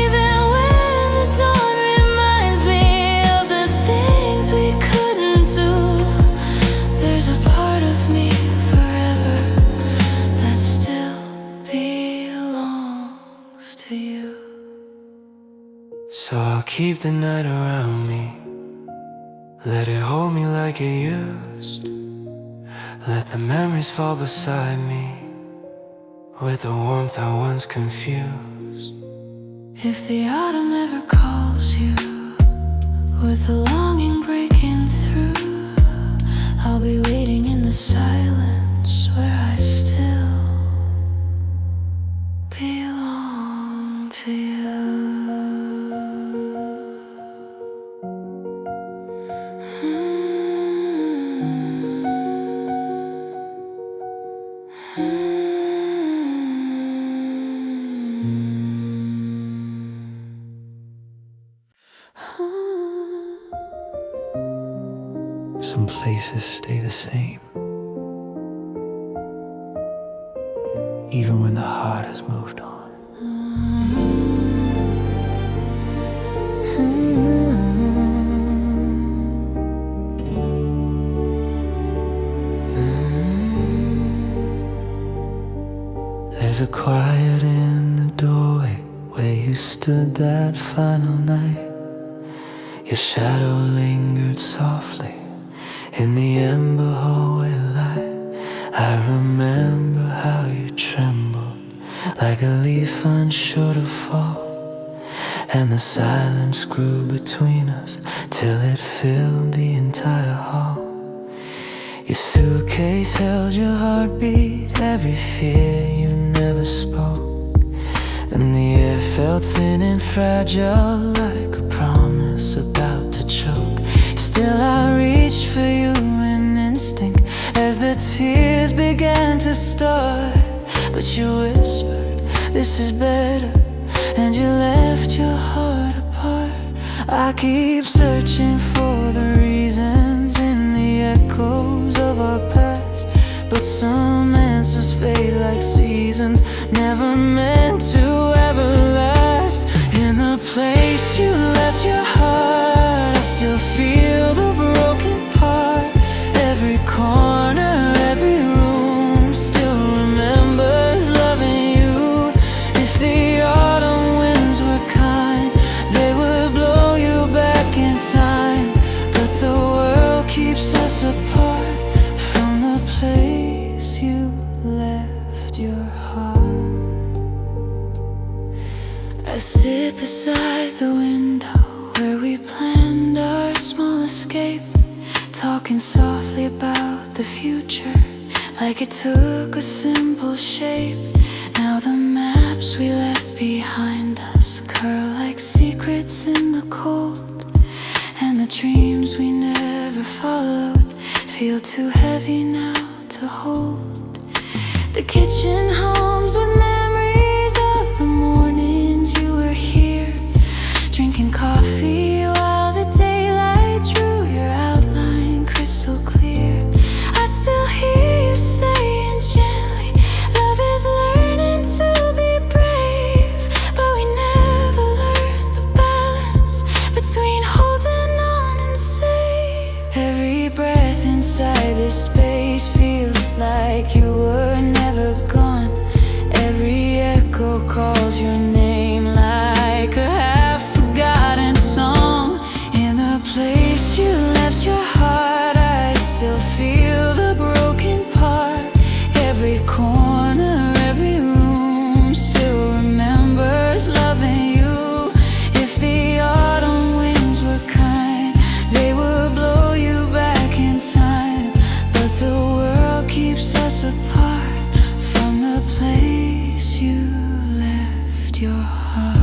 Even when the dawn reminds me of the things we couldn't do, there's a part of me forever that still belongs to you. So I'll keep the night around me, let it hold me like it used. Let the memories fall beside me, with the warmth I once confused. If the autumn ever calls you, with the longing breaking through, I'll be waiting in the silence where I still belong to you. Some places stay the same, even when the heart has moved on. There's a quiet in the doorway where you stood that final night. Your shadow lingered softly in the ember hallway light. I remember how you trembled like a leaf unsure to fall, and the silence grew between us till it filled the entire hall. Your suitcase held your heartbeat, every fear you never spoke, and the air felt thin and fragile like a promise about to choke. Still I reached for you in instinct as the tears began to start, but you whispered, this is better, and you left your heart apart. I keep searching for the reasons in the echoes of our past, but some answers fade like seasons, never meant to ever last. In the place you left your heart, I still feel the broken part. Every corner, every room still remembers loving you. If the autumn winds were kind, they would blow you back in time, but the world keeps us apart from the place you left your heart. I sit beside the window where we planned our small escape, talking softly about the future like it took a simple shape. Now the maps we left behind us curl like secrets in the cold, and the dreams we never followed feel too heavy now to hold. The kitchen hums with memories of the mornings you were here, drinking coffee while the daylight drew your outline crystal clear. I still hear you saying gently, love is learning to be brave, but we never learned the balance between holding on and safe. Every breath inside this space feels like you were never gone. Every echo calls your name like a half-forgotten song. In the place you left your heart, I still feel the broken part. Every corner, every room still remembers loving you. If the autumn winds were kind, they would blow you back in time, but the world keeps us apart from the place you left your heart.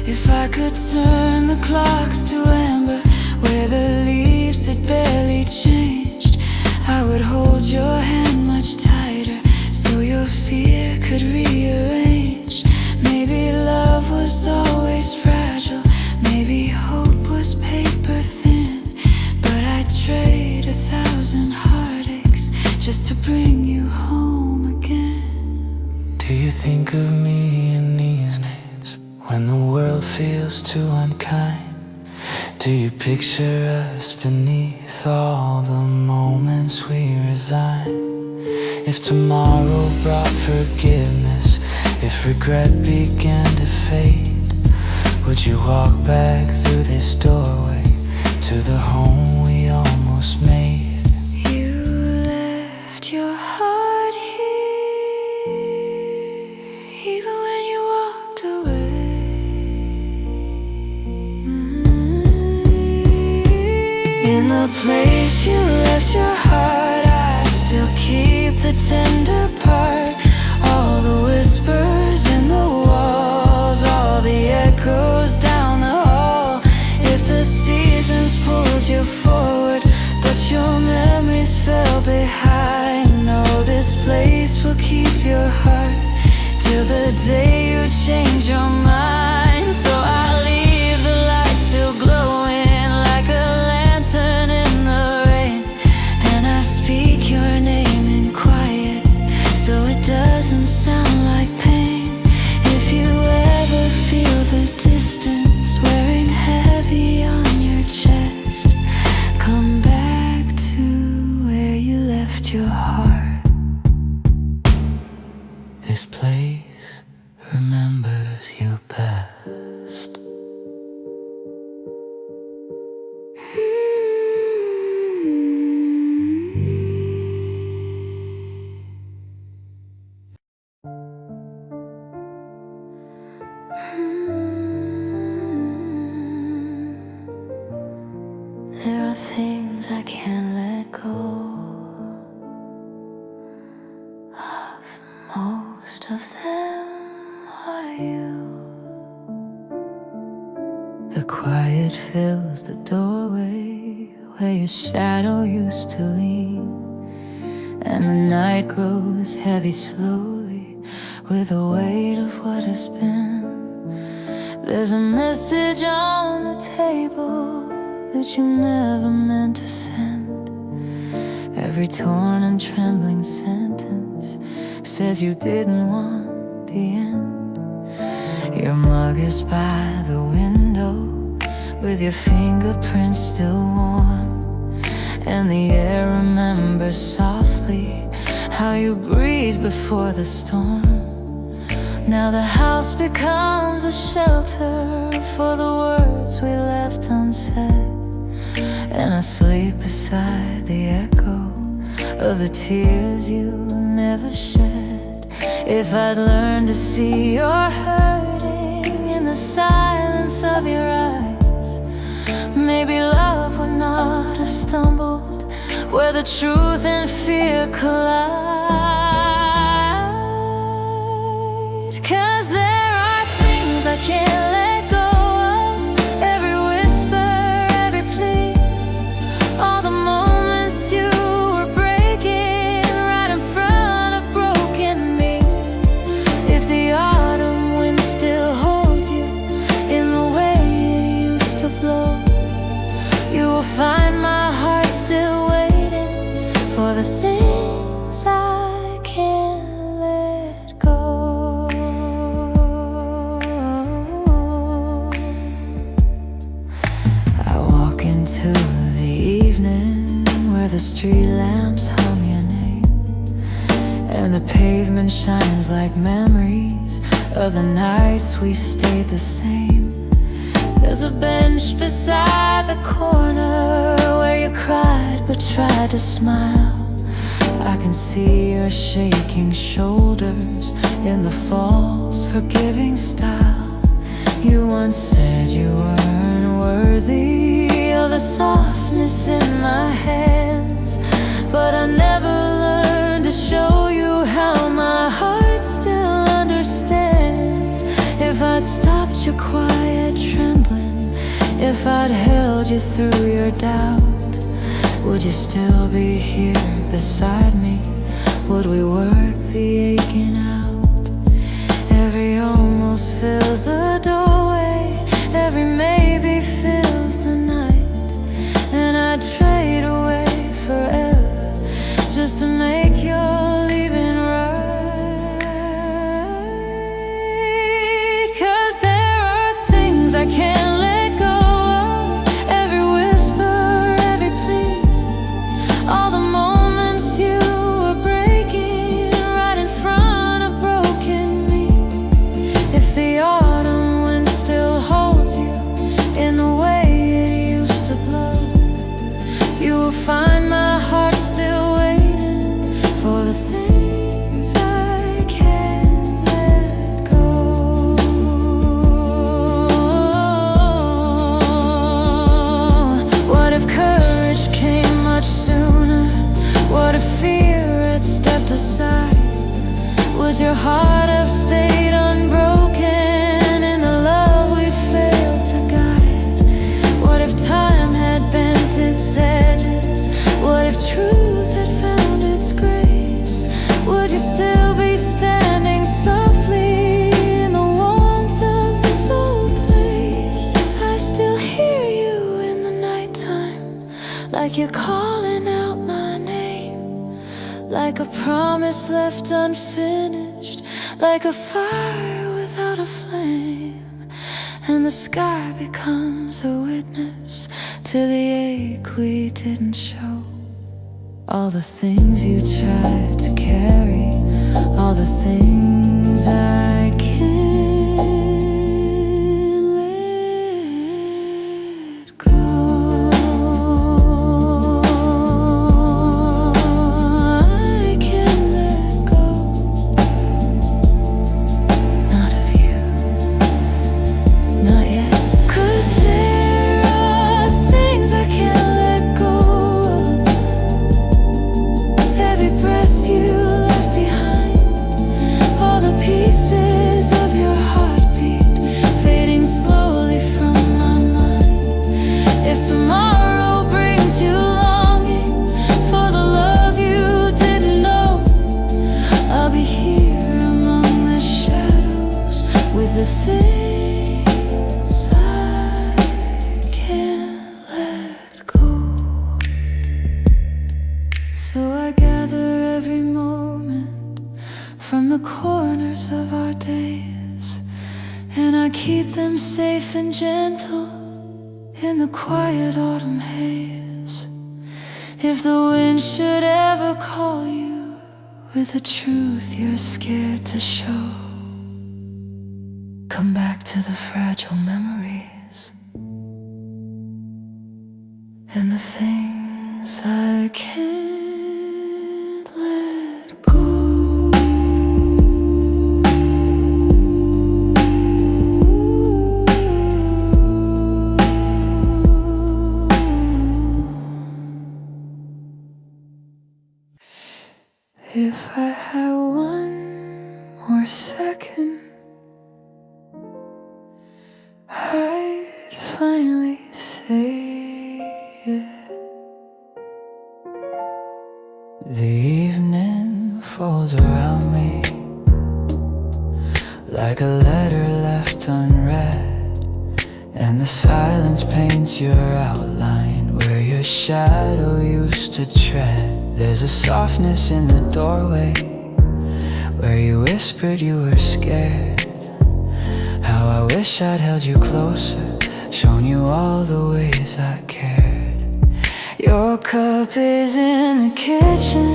If I could turn the clocks to amber where the leaves had barely changed, I would hold your hand much tighter so your fear could rearrange. Maybe love was always fragile, maybe hope was paper thin, but I'd trade 1,000 heartaches just to bring you home again. Do you think of me in these days when the world feels too unkind? Do you picture us beneath all the moments we resign? If tomorrow brought forgiveness, if regret began to fade, would you walk back through this doorway to the home we almost made? You left your heart here, even when you walked away. In the place you left your heart, I still keep the tender part. All the whispers in the walls, all the echoes down the hall. If the seasons pulled you forward, but your memories fell behind, no, this place will keep your heart till the day you change your mind. So I leave the light still glowing like a lantern in the rain, and I speak your name in quiet so it doesn't sound like pain. If you ever feel the distance wearing heavy on your chest, come back to where you left your heart. this place remembers you best. There are things I can't let go of. Most of them are you. The quiet fills the doorway where your shadow used to lean, and the night grows heavy slowly with the weight of what has been. There's a message on the table that you never meant to send. Every torn and trembling sentence says you didn't want the end. Your mug is by the window with your fingerprints still warm, and the air remembers softly how you breathed before the storm. Now the house becomes a shelter for the words we left unsaid, and I sleep beside the echo of the tears you never shed. If I'd learned to see your hurting in the silence of your eyes, maybe love would not have stumbled where the truth and fear collide. 'Cause there are things I can't let go of. Every whisper, every plea, all the moments you were breaking right in front of broken me. If the autumn wind still holds you in the way it used to blow, you will find my heart still waiting for the things I can't let go. I walk into the evening where the street lamps hum your name, and the pavement shines like memories of the nights we stayed the same. There's a bench beside the corner where you cried but tried to smile. I can see your shaking shoulders in the false forgiving style. You once said you weren't worthy of the softness in my hands, but I never learned to show you how my heart still understands. If I'd stopped your quiet trembling, if I'd held you through your doubt, would you still be here beside me? Would we work the aching out? Every almost fills the doorway, every maybe fills the night, and I'd trade away forever just to make your leaving right. 'Cause there are things I can't let go of. Every whisper, every plea, all the moments you were breaking right in front of broken me. If the autumn wind still holds you in the way it used to blow, you will find my heart still waiting for the things I can't let go. What if courage came much sooner? What if fear had stepped aside? Would your heart have stayed unbroken in the love we failed to guide? What if time had bent its edges? What if truth had found its grace? Would you still be standing softly in the warmth of this old place? I still hear you in the nighttime, like you're calling out my name, like a promise left unfinished, like a fire without a flame, and the sky becomes a witness to the ache we didn't show. All the things you tried to carry, all the things corners of our days, and I keep them safe and gentle in the quiet autumn haze. If the wind should ever call you with a truth you're scared to show, come back to the fragile memories and the things I can't let go. If I had one more second, I'd finally say it. The evening falls around me like a letter left unread, and the silence paints your outline where your shadow used to tread. There's a softness in the doorway where you whispered you were scared. How I wish I'd held you closer, shown you all the ways I cared. Your cup is in the kitchen,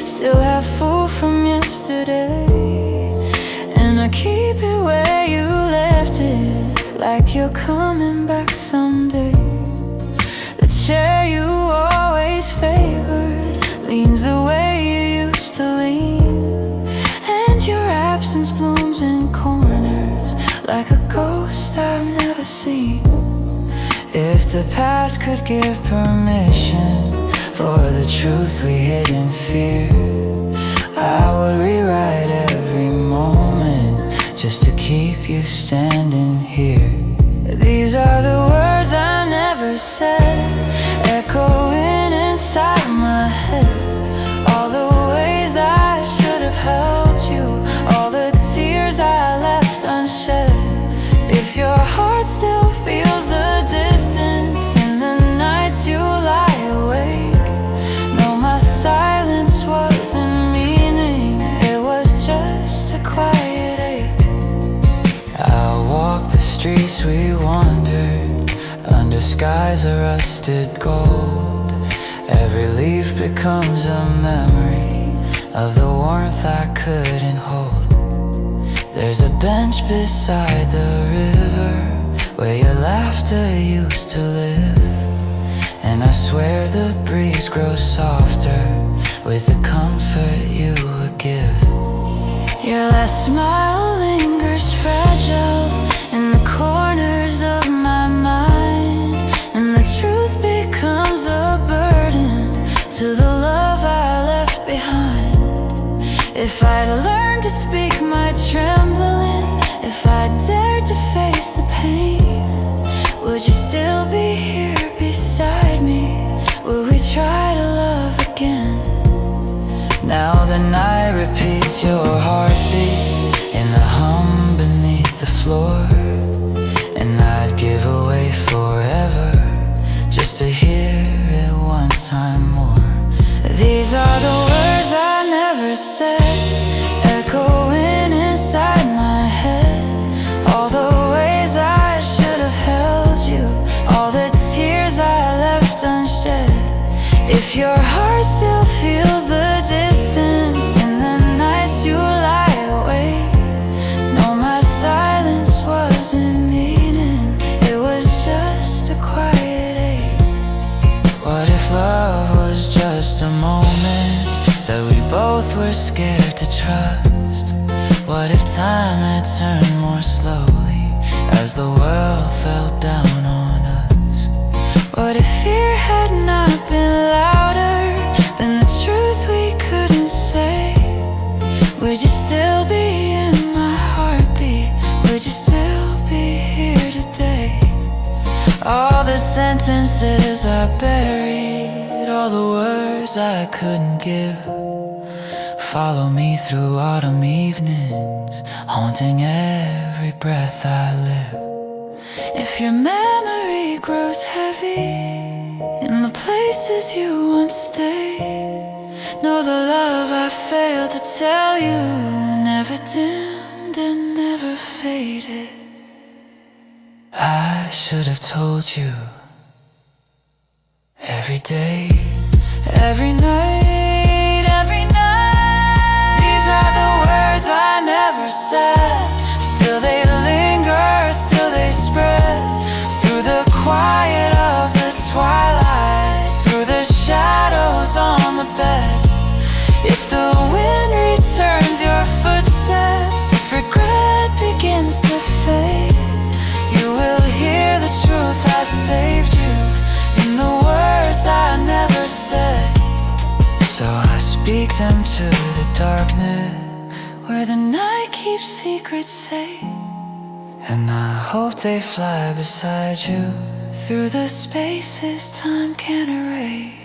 still have food from yesterday, and I keep it where you left it, like you're coming back someday. The chair you always favored leans the way you used to lean, and your absence blooms in corners like a ghost I've never seen. If the past could give permission for the truth we hid in fear, I would rewrite every moment just to keep you standing here. These are the words I never said, echoing inside my head. All the ways I should have held you, all the tears I left unshed. If your heart still feels the distance in the nights you lie awake, know my silence wasn't meaning, it was just a quiet ache. I'll walk the streets we wandered, under skies of rusted gold. Every leaf becomes a memory of the warmth I couldn't hold. There's a bench beside the river where your laughter used to live, and I swear the breeze grows softer with the comfort you would give. Your last smile lingers fragile in the corners of my mind, and the truth becomes a burden to the love I left behind. If I'd learned to speak my trembling, if I dared to face the pain, would you still be here beside me? Would we try to love again? Now the night repeats your heartbeat in the hum beneath the floor, and I'd give away forever just to hear it one time more. These are the words I never said, echoing inside my head. All the ways I should have held you, all the tears I left unshed. If your heart still feels the distance in the nights you lie awake, know my silence wasn't meaning, it was just a quiet ache. What if love was just a moment that we both were scared to trust? What if time had turned more slowly as the world fell down on us? What if fear had not been louder than the truth we couldn't say? Would you still be in my heartbeat? Would you still be here today? All the sentences I buried, all the words I couldn't give, follow me through autumn evenings, haunting every breath I live. If your memory grows heavy in the places you once stayed, know the love I failed to tell you never dimmed and never faded. I should have told you every day, every night, every night. These are the words I never said. Still they linger, still they spread through the quiet of the twilight, through the shadows on the bed. If the wind returns your footsteps, if regret begins to fade, you will hear the truth I saved you in the words I never said. So I speak them to the darkness where the night keeps secrets safe, and I hope they fly beside you through the spaces time can't erase.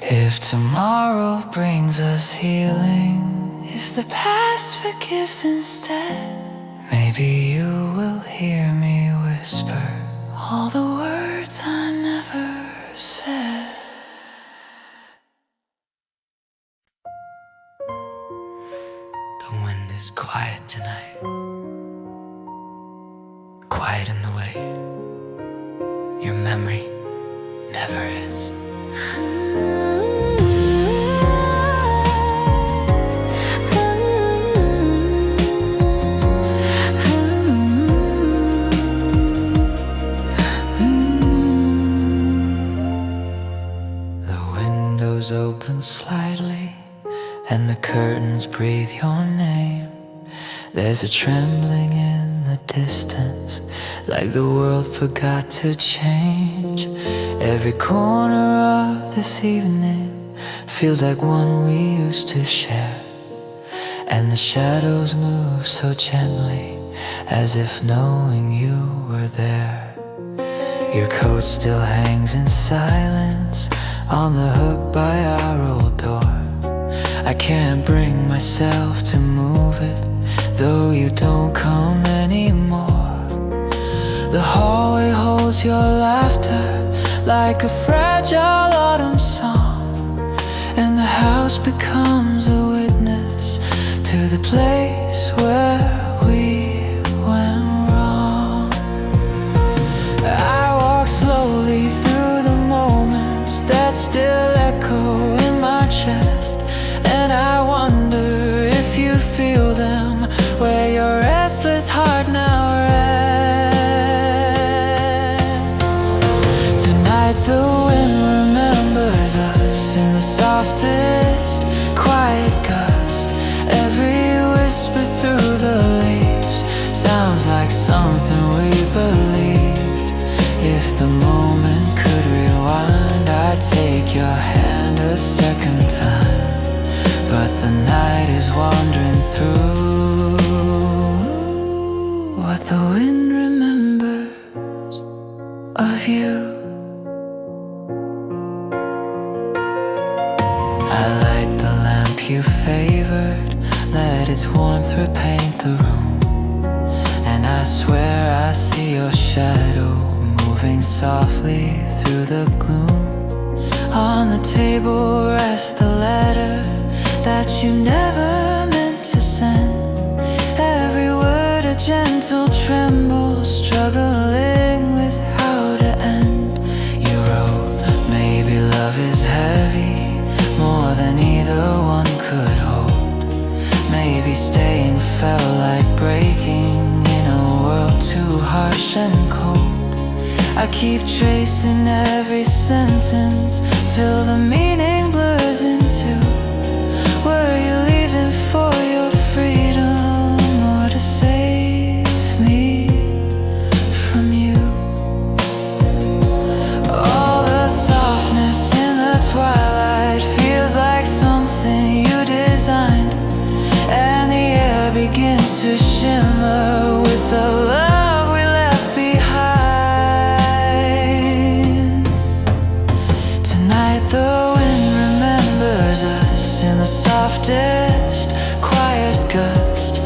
If tomorrow brings us healing, if the past forgives instead, maybe you will hear me whisper all the words I never said. the wind is quiet tonight, quiet in the way your memory never is. Open slightly and the curtains breathe your name. There's a trembling in the distance, like the world forgot to change. Every corner of this evening feels like one we used to share, and the shadows move so gently as if knowing you were there. Your coat still hangs in silence on the hook by our old door. I can't bring myself to move it, though you don't come anymore. The hallway holds your laughter like a fragile autumn song, and the house becomes a witness to the place where we went wrong. I walk slowly through the moments that still echo in my chest, and I wonder if you feel them where your restless heart now rests. Tonight the wind remembers us in the softest quiet gust. Every whisper through the leaves sounds like something we believed. If the moment could rewind, I'd take your hand a second time, but the night is wandering through what the wind remembers of you. I light the lamp you favored, let its warmth repaint the room, and I swear I see your shadow moving softly through the gloom. On the table rests the letter that you never meant to send. Every word a gentle tremble, struggling with how to end. You wrote, maybe love is heavy, more than either one could hold. Maybe staying felt like breaking in a world too harsh and cold. I keep tracing every sentence till the meaning blurs into, were you leaving for your freedom or to save me from you? All the softness in the twilight feels like something you designed, and the air begins to shimmer with the love we left behind. Tonight the wind remembers us in the softest quiet gust.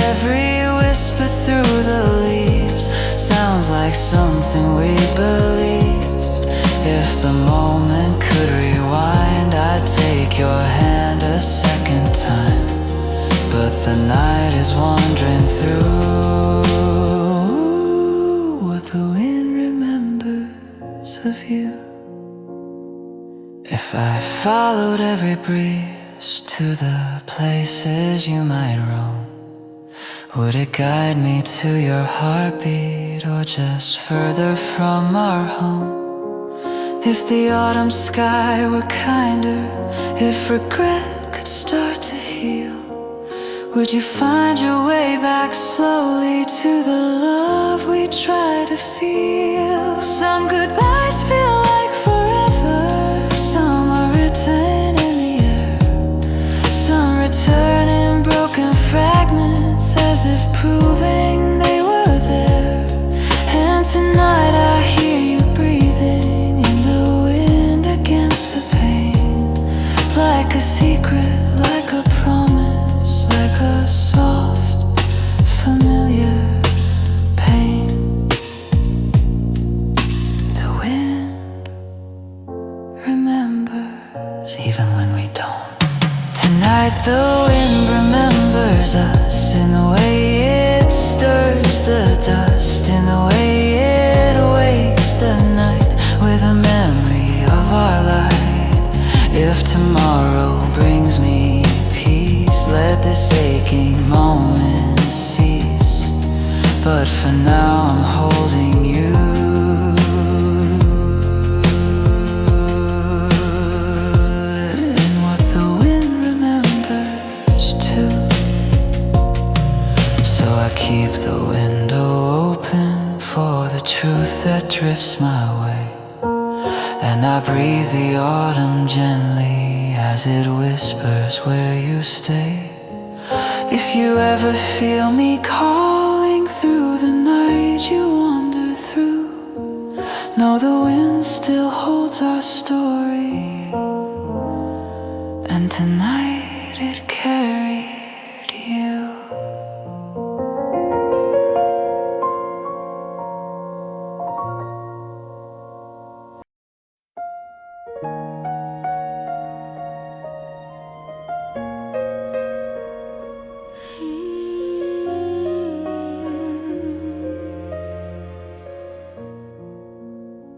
Every whisper through the leaves sounds like something we believed. If the moment could rewind, I'd take your hand a second time, but the night is wandering through what the wind remembers of you. If I followed every breeze to the places you might roam, would it guide me to your heartbeat or just further from our home? If the autumn sky were kinder, if regret could start to heal, would you find your way back slowly to the love we try to feel? Some goodbyes feel like forever, some are written in the air, some return in broken fragments as if proving they were there. And tonight I hear you breathing in the wind against the pane, like a secret, like a promise, like a soft, familiar pain. The wind remembers even when we don't. Tonight the wind remembers us in the way it stirs the dust, in the way it wakes the night with a memory of our light. If tomorrow brings me peace, let this aching moment cease. But for now I'm holding you. Keep the window open for the truth that drifts my way, and I breathe the autumn gently as it whispers where you stay. If you ever feel me calling through the night you wander through, know the wind still holds our story, and tonight it carried you.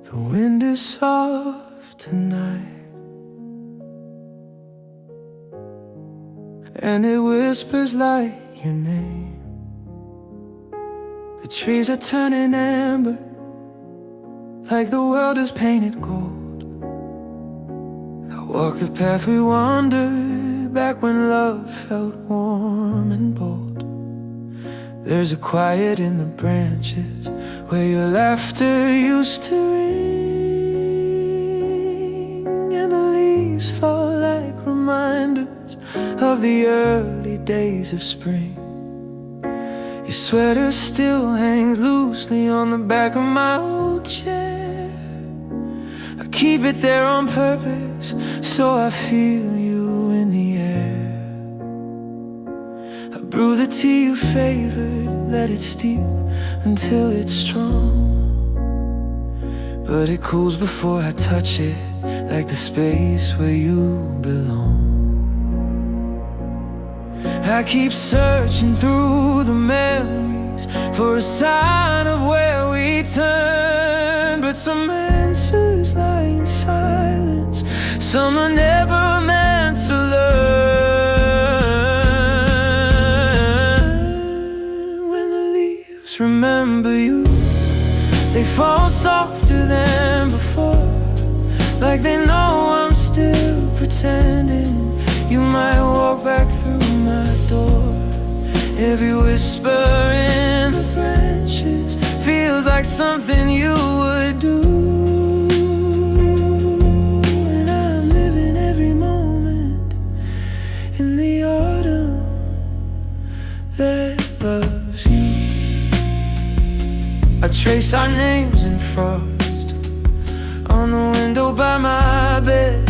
The wind is soft tonight, and it whispers like your name. The trees are turning amber, like the world is painted gold. I walk the path we wandered back when love felt warm and bold. There's a quiet in the branches where your laughter used to ring, and the leaves fall like reminders of the early days of spring. Your sweater still hangs loosely on the back of my old chair. I keep it there on purpose so I feel you in the air. I brew the tea you favored, let it steep until it's strong, but it cools before I touch it, like the space where you belong. I keep searching through the memories for a sign of where we turn, but some answers lie in silence, some are never meant to learn. When the leaves remember you, they fall softer than before, like they know I'm still pretending. You might walk back through my door. Every whisper in the branches feels like something you would do, and I'm living every moment in the autumn that loves you. I trace our names in frost on the window by my bed.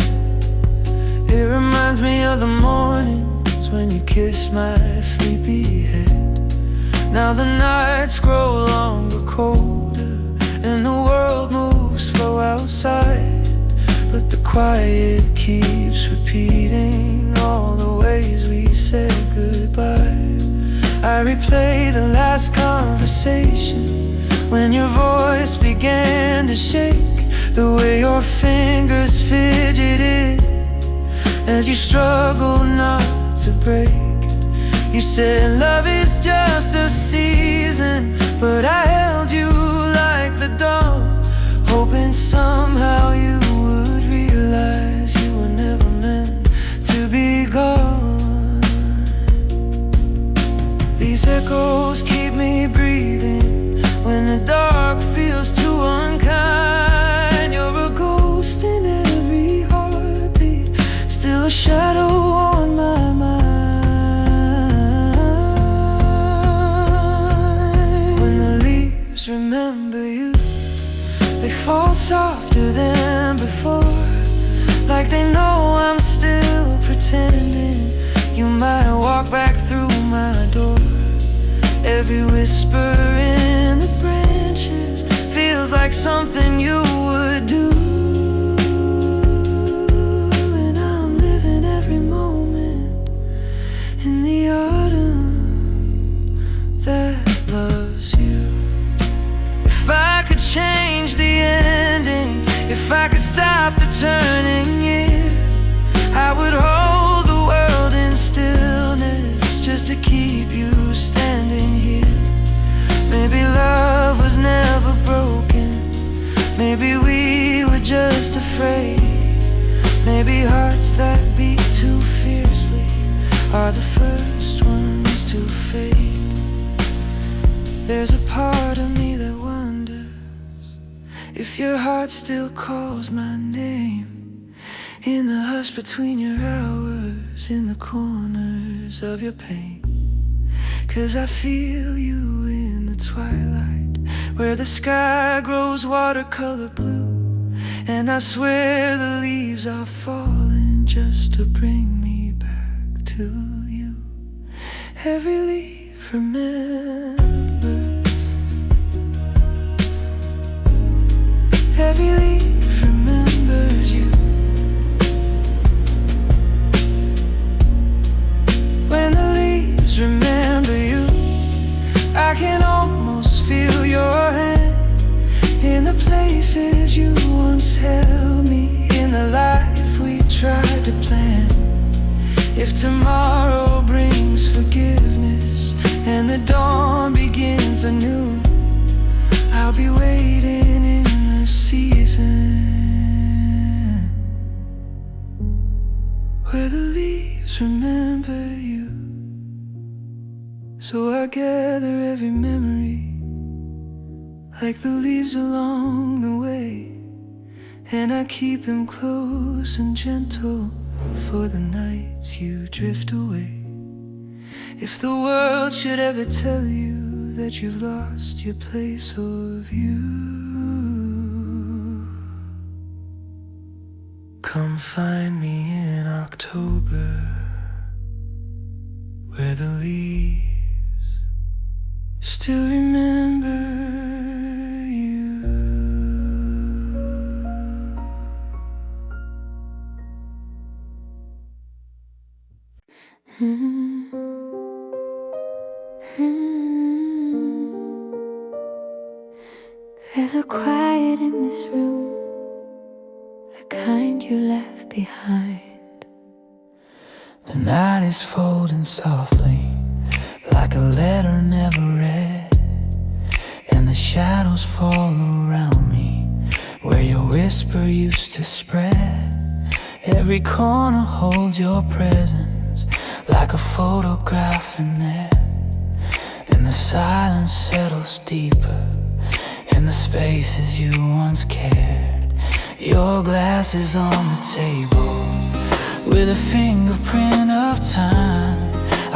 It reminds me of the mornings when you kissed my sleepy head. Now the nights grow longer, colder, and the world moves slow outside, but the quiet keeps repeating all the ways we said goodbye. I replay the last conversation when your voice began to shake, the way your fingers fidgeted as you struggled not to break. You said love is just a season, but I held you like the dawn, hoping somehow you would realize you were never meant to be gone. These echoes keep me breathing when the dark feels too unkind. You're a ghost in every heartbeat, still a shadow on my mind. When the leaves remember you, they fall softer than before, like they know I'm still pretending. You might walk back through my door. Every whisper in the branches feels like something you would do. And I'm living every moment in the autumn that loves you. If I could change the ending, if I could stop the turning year, I would hold the world in stillness just to keep you standing here. Maybe love was never broken, maybe we were just afraid. Maybe hearts that beat too fiercely are the first ones to fade. There's a part of me that wonders if your heart still calls my name, in the hush between your hours, in the corners of your pain. 'Cause I feel you in the twilight, where the sky grows watercolor blue, and I swear the leaves are falling just to bring me back to you. Every leaf remembers, every leaf remembers you. When the leaves remember you, I can almost feel your hand in the places you once held me, in the life we tried to plan. If tomorrow brings forgiveness and the dawn begins anew, I'll be waiting in the season where the leaves remember you. So I gather every memory, like the leaves along the way, and I keep them close and gentle for the nights you drift away. If the world should ever tell you that you've lost your place of view, come find me in October, where the leaves still remember you. There's a quiet in this room, the kind you left behind. The night is folding softly, like a letter never read, and the shadows fall around me, where your whisper used to spread. Every corner holds your presence, like a photograph in there, and the silence settles deeper in the spaces you once cared. Your glass is on the table with a fingerprint of time.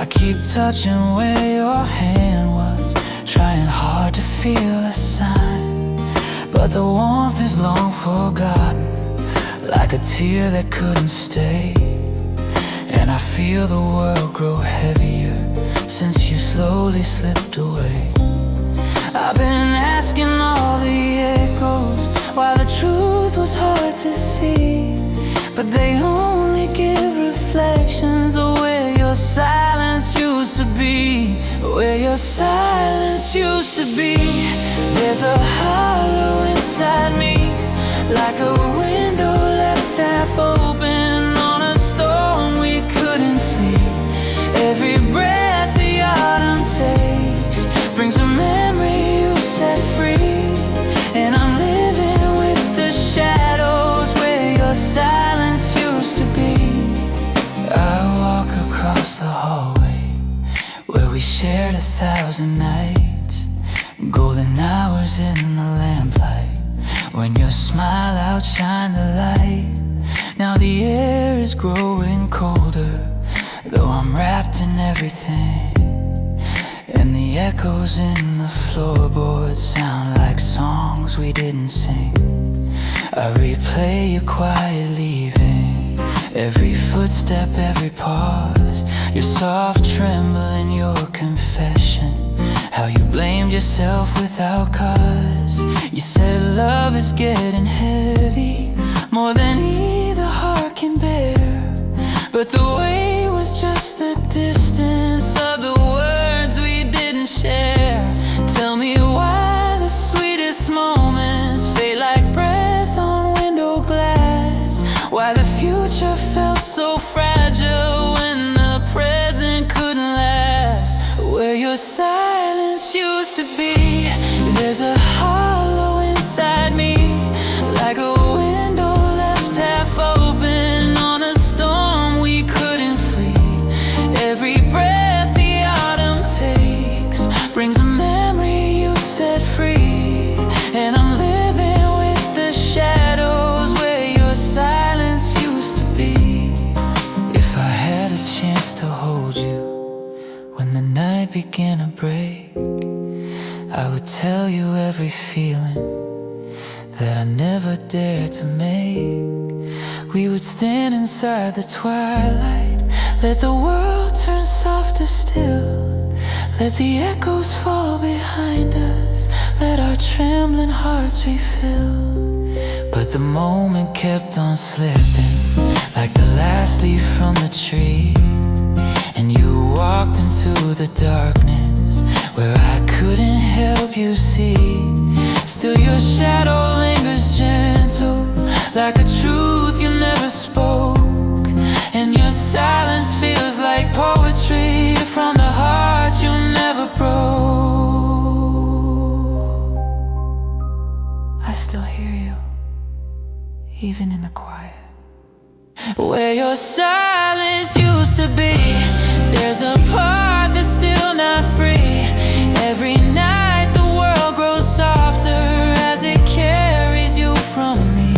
I keep touching where your hand was, trying hard to feel a sign, but the warmth is long forgotten, like a tear that couldn't stay. And I feel the world grow heavier since you slowly slipped away. I've been asking all the echoes why the truth was hard to see, but they only give reflections of where your silence used to be. Where your silence used to be. There's a hollow inside me, like a window left half open on a storm we couldn't flee. Every breath the autumn takes brings a memory you set free. And I'm living with the shadows where your silence used to be. I walk across the hallway where we shared 1,000 nights, golden hours in the lamplight, when your smile outshined the light. Now the air is growing colder, though I'm wrapped in everything, and the echoes in the floorboards sound like songs we didn't sing. I replay your quiet leaving, every footstep, every pause, your soft tremble in your confession, how you blamed yourself without cause. You said love is getting heavy, more than either heart can bear, but the weight was just the distance of the words we didn't share. Tell me why the sweetest moments fade like breath on window glass, why the future felt so fragile when the present couldn't last. Where your silence used to be, there's a hollow inside me, like a window left half open on a storm we couldn't flee. Every breath the autumn takes brings a memory you set free. And I'm living with the shadows where your silence used to be. If I had a chance to hold you when the night began to break, I would tell you every feeling that I never dared to make. We would stand inside the twilight, let the world turn softer still, let the echoes fall behind us, let our trembling hearts refill. But the moment kept on slipping, like the last leaf from the tree, and you walked into the darkness where I couldn't help you see. Still your shadow lingers gentle, like a truth you never spoke, and your silence feels like poetry from the heart you never broke. I still hear you, even in the quiet. Where your silence used to be, there's a part that's still not free. Every night the world grows softer as it carries you from me.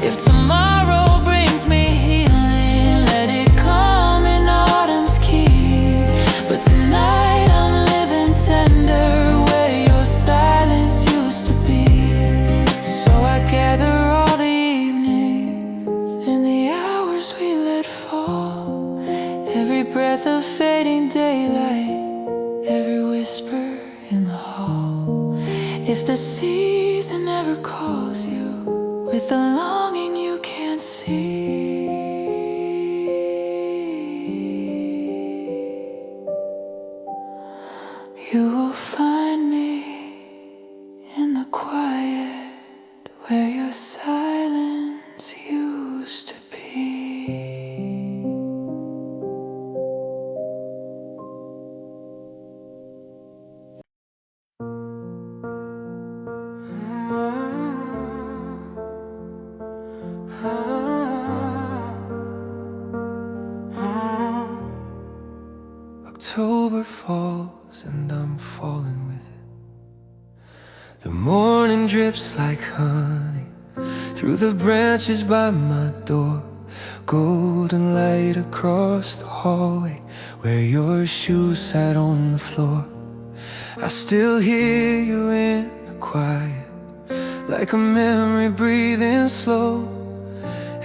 If tomorrow brings me healing, let it come in autumn's key. But tonight I'm living tender where your silence used to be. So I gather all the evenings and the hours we let fall, every breath of fading daylight, every whisper in the hall. If the season ever calls you with a longing you can't see, you will find me in the quiet where your silence used to be. October falls and I'm falling with it. The morning drips like honey through the branches by my door. Golden light across the hallway where your shoes sat on the floor. I still hear you in the quiet, like a memory breathing slow.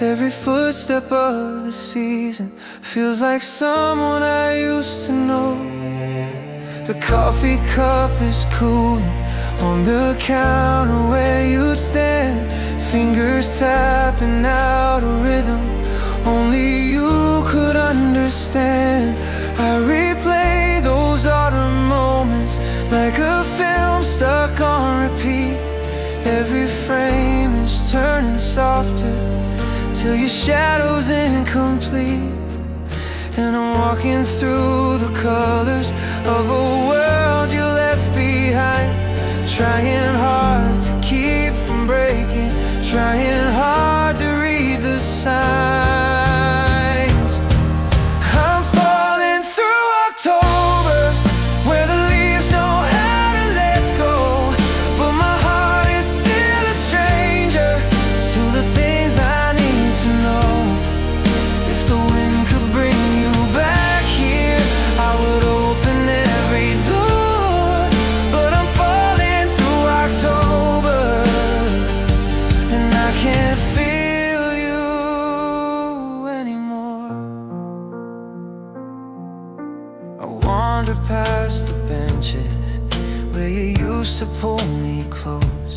Every footstep of the season feels like someone I used to know. The coffee cup is cooling on the counter where you'd stand, fingers tapping out a rhythm only you could understand. I replay those autumn moments like a film stuck on repeat. Every frame is turning softer till your shadow's incomplete. And I'm walking through the colors of a world you left behind, trying hard to keep from breaking, trying hard to read the signs. I'm falling through October, where the leaves know how to let go, but my heart is still a stranger to the things I need to know. If the wind could bring you back here, I would open every door, but I'm falling through October, and I can't feel you anymore. I wander past the benches where you used to pull me close.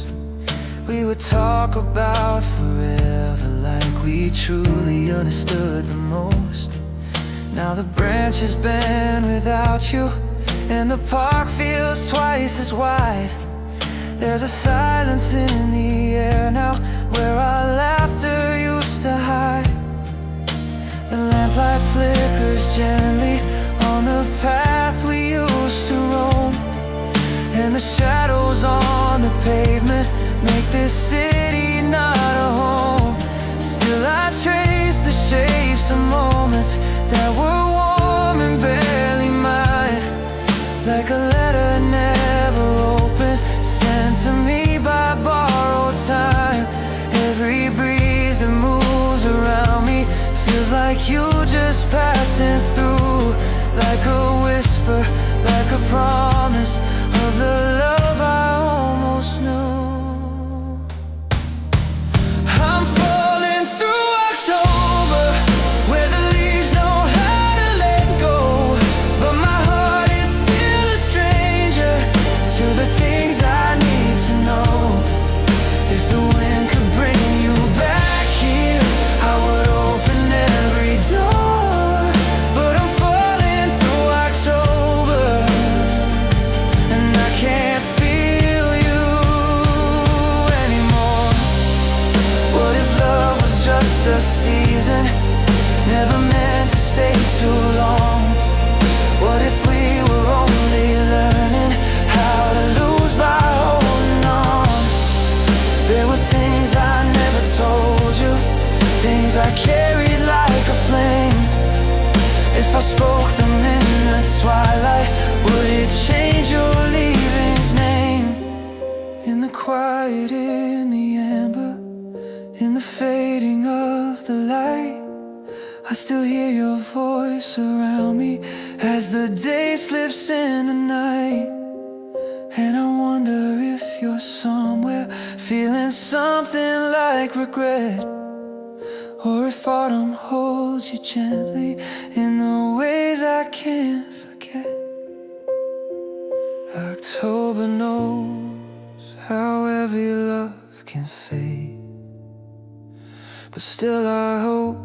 We would talk about forever like we truly understood the most. Now the branches bend without you, and the park feels twice as wide. There's a silence in the air now where our laughter used to hide. The lamplight flickers gently on the path we used to roam, and the shadows on the pavement make this city not a home. Still I trace the shapes of moments that were warm and barely mine, like a letter never opened, sent to me by borrowed time. Every breeze that moves around me feels like you just passing through, like a whisper, like a promise of the love I almost knew. I'm falling through October, where the leaves know how to let go, but my heart is still a stranger to the things I need to know. If the wind could bring you back here, I would open every door, but I'm falling through October, and I can't feel you anymore. What if love was just a season, never meant to stay too long? What if we were only learning how to lose by holding on? There were things I never told you, things I carried like a flame. If I spoke them in the twilight, would it change your leaving's name? In the quiet, in the amber, in the fading of the light, I still hear your voice around me as the day slips into night. And I wonder if you're somewhere feeling something like regret, or if autumn holds you gently in the ways I can't forget. October knows how every love can fade, but still I hope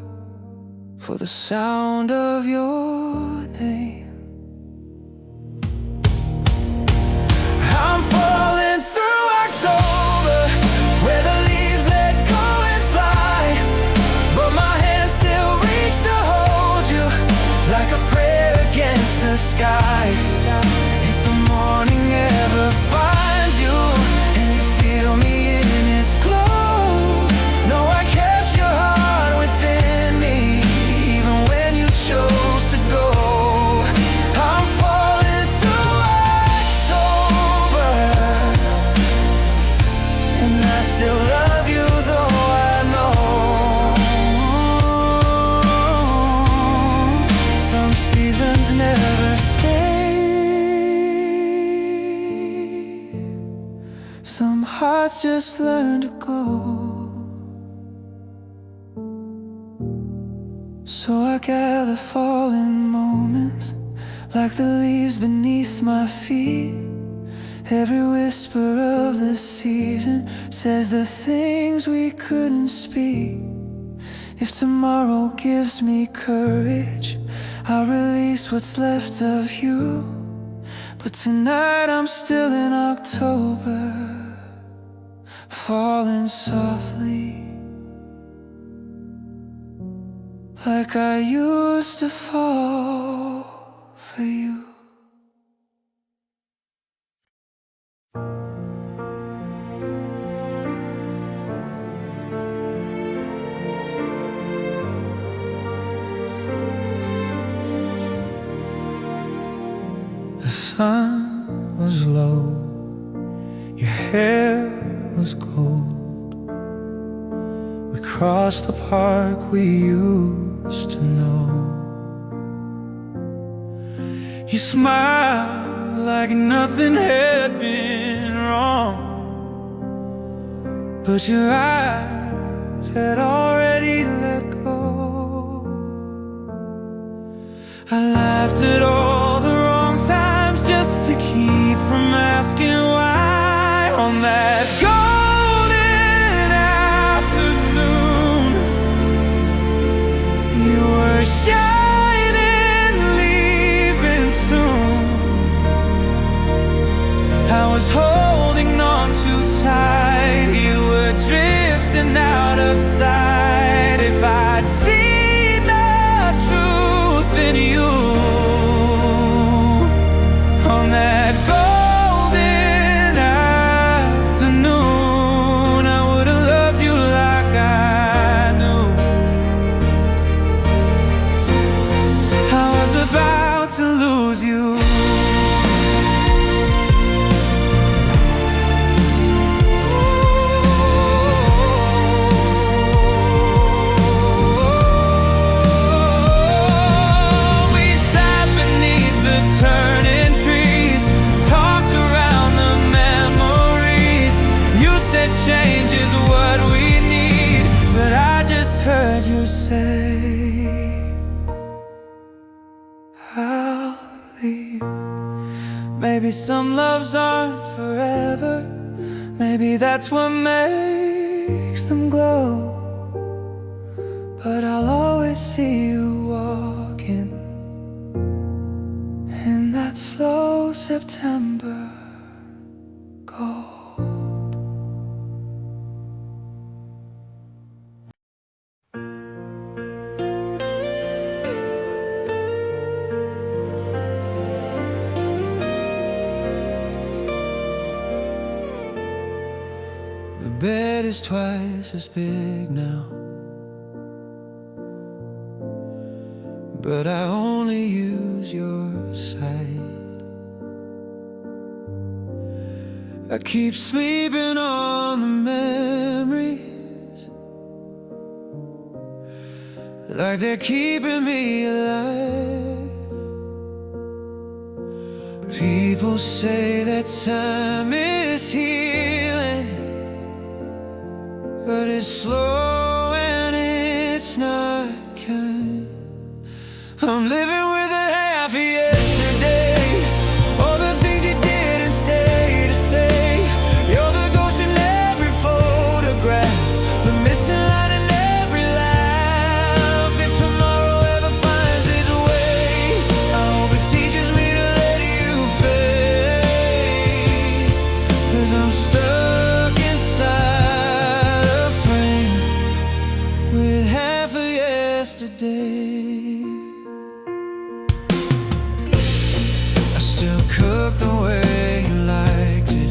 for the sound of your name. I'm falling through October, where the leaves let go and fly, but my hands still reach to hold you like a prayer against the sky. If the morning ever finds you and you feel me in its glow, know I kept your heart within me even when you chose to go. I'm falling through October, and I still love you though I know some seasons never stay, some hearts just learn to go. So I gather fallen moments like the leaves beneath my feet, Every whisper of the season says the things we couldn't speak. If tomorrow gives me courage, I'll release what's left of you. But tonight I'm still in October, falling softly, like I used to fall for you. The sun was low, your hair was gold. We crossed the park we used to know. You smiled like nothing had been wrong, but your eyes had already let go. I laughed at all the wrong times just to keep from asking why. On that golden afternoon, you were shining, leaving soon. I was holding on too tight, you were drifting out of sight. If I'd seen the truth in you on that golden afternoon, I would have loved you like I knew. I was about to lose you. Change is what we need, but I just heard you say I'll leave. Maybe some loves aren't forever, maybe that's what makes them glow. But I'll always see you walking in that slow September gold. The bed is twice as big now, but I only use your side. I keep sleeping on the memories, like they're keeping me alive. People say that time is healing, but it's slow and it's not kind. I'm living with a half of yesterday, all the things you didn't stay to say. You're the ghost in every photograph, the missing line in every laugh. If tomorrow ever finds its way, I hope it teaches me to let you fade. 'Cause I'm stuck inside a frame with half of yesterday. I still cook the way you liked it,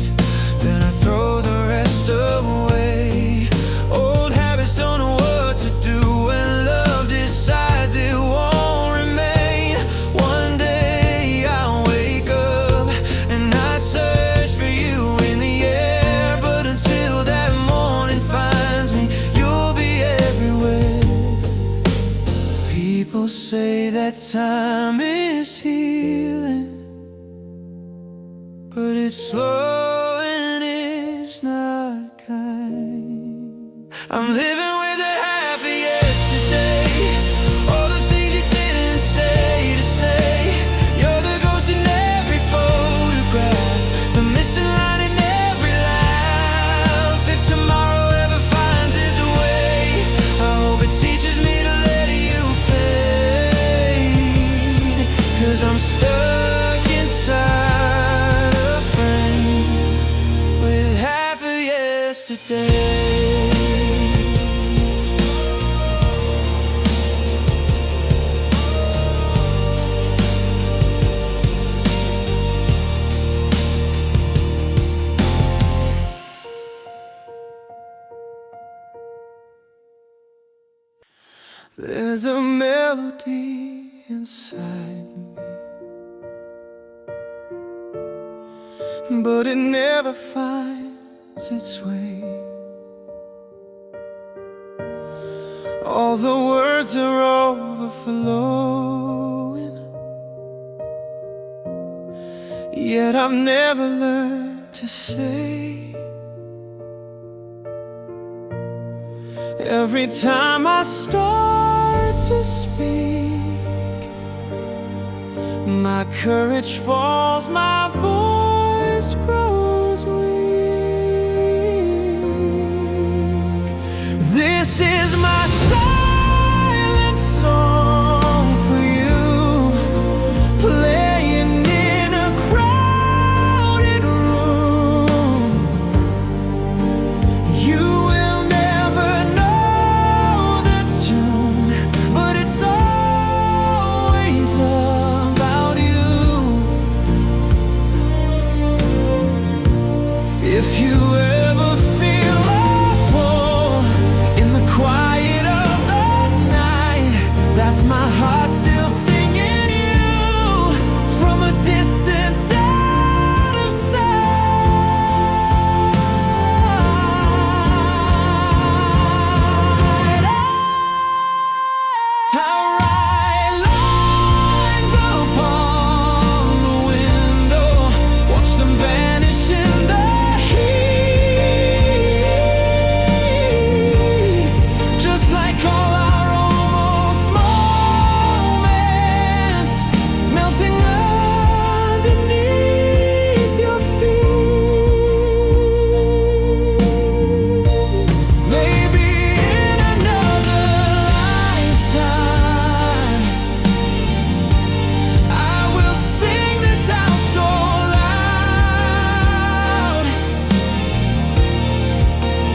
then I throw the rest away. Old habits don't know what to do when love decides it won't remain. One day I'll wake up and not search for you in the air, but until that morning finds me, you'll be everywhere. People say that time is healing, but it's slow and it's not kind. I'm living with a half of yesterday, all the things you didn't stay to say. You're the ghost in every photograph, the missing yesterday. There's a melody inside me, but it never finds its way. All the words are overflowing, yet I've never learned to say. Every time I start to speak, my courage falls, my voice grows weak. This is my silent song for you, playing in a crowded room. You will never know the tune, but it's always about you. If you ever feel alone in the quiet of the night, that's my heart still singing you from a distance out of sight. I write lines upon the window, watch them vanish in the heat, just like all our almost moments, melting underneath your feet. Maybe in another lifetime, I will sing this out so loud,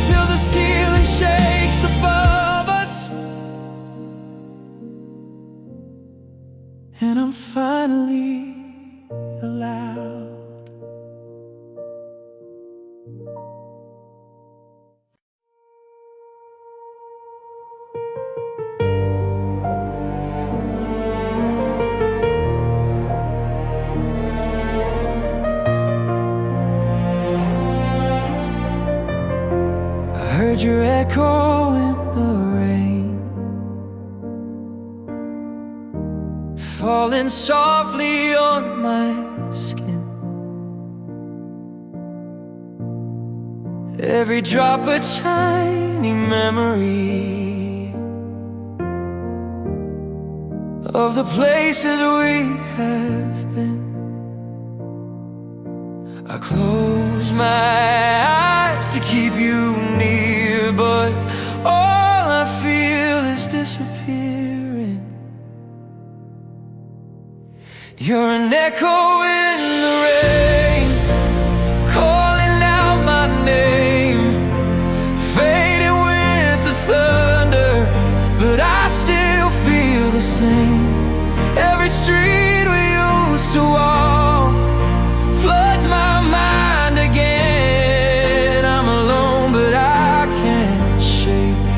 till the ceiling shakes above us, and I'm finally allowed. I heard your echo in the rain, falling softly on my skin. Every drop a tiny memory of the places we have been. I close my eyes to keep you near, but all I feel is disappearing. You're an echo in the rain, calling out my name, fading with the thunder, but I still feel the same. Every street we used to walk floods my mind again. I'm alone, but I can't shake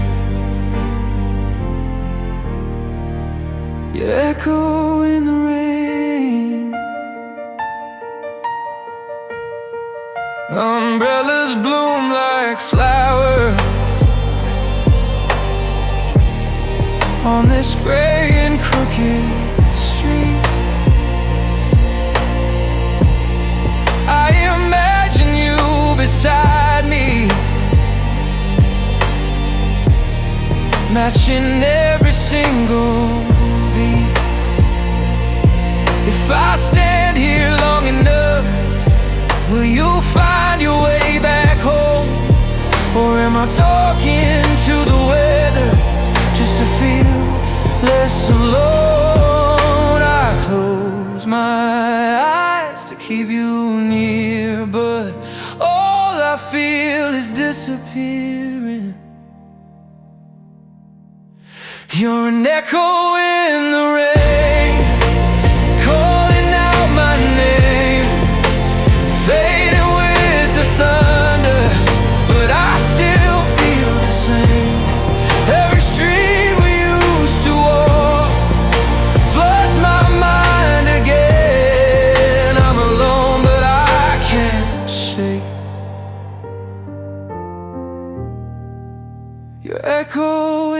your echo in the rain. Umbrellas bloom like flowers on this gray and crooked street. I imagine you beside me, matching every single beat. If I stand here long enough, will you find your way back home? Or am I talking to the weather just to feel less alone? I close my eyes to keep you near, but all I feel is is disappearing. You're an echo in the rain, calling out my name, fading with the thunder, but I still feel the same. Every street we used to walk floods my mind again. I'm alone but I can't shake your echo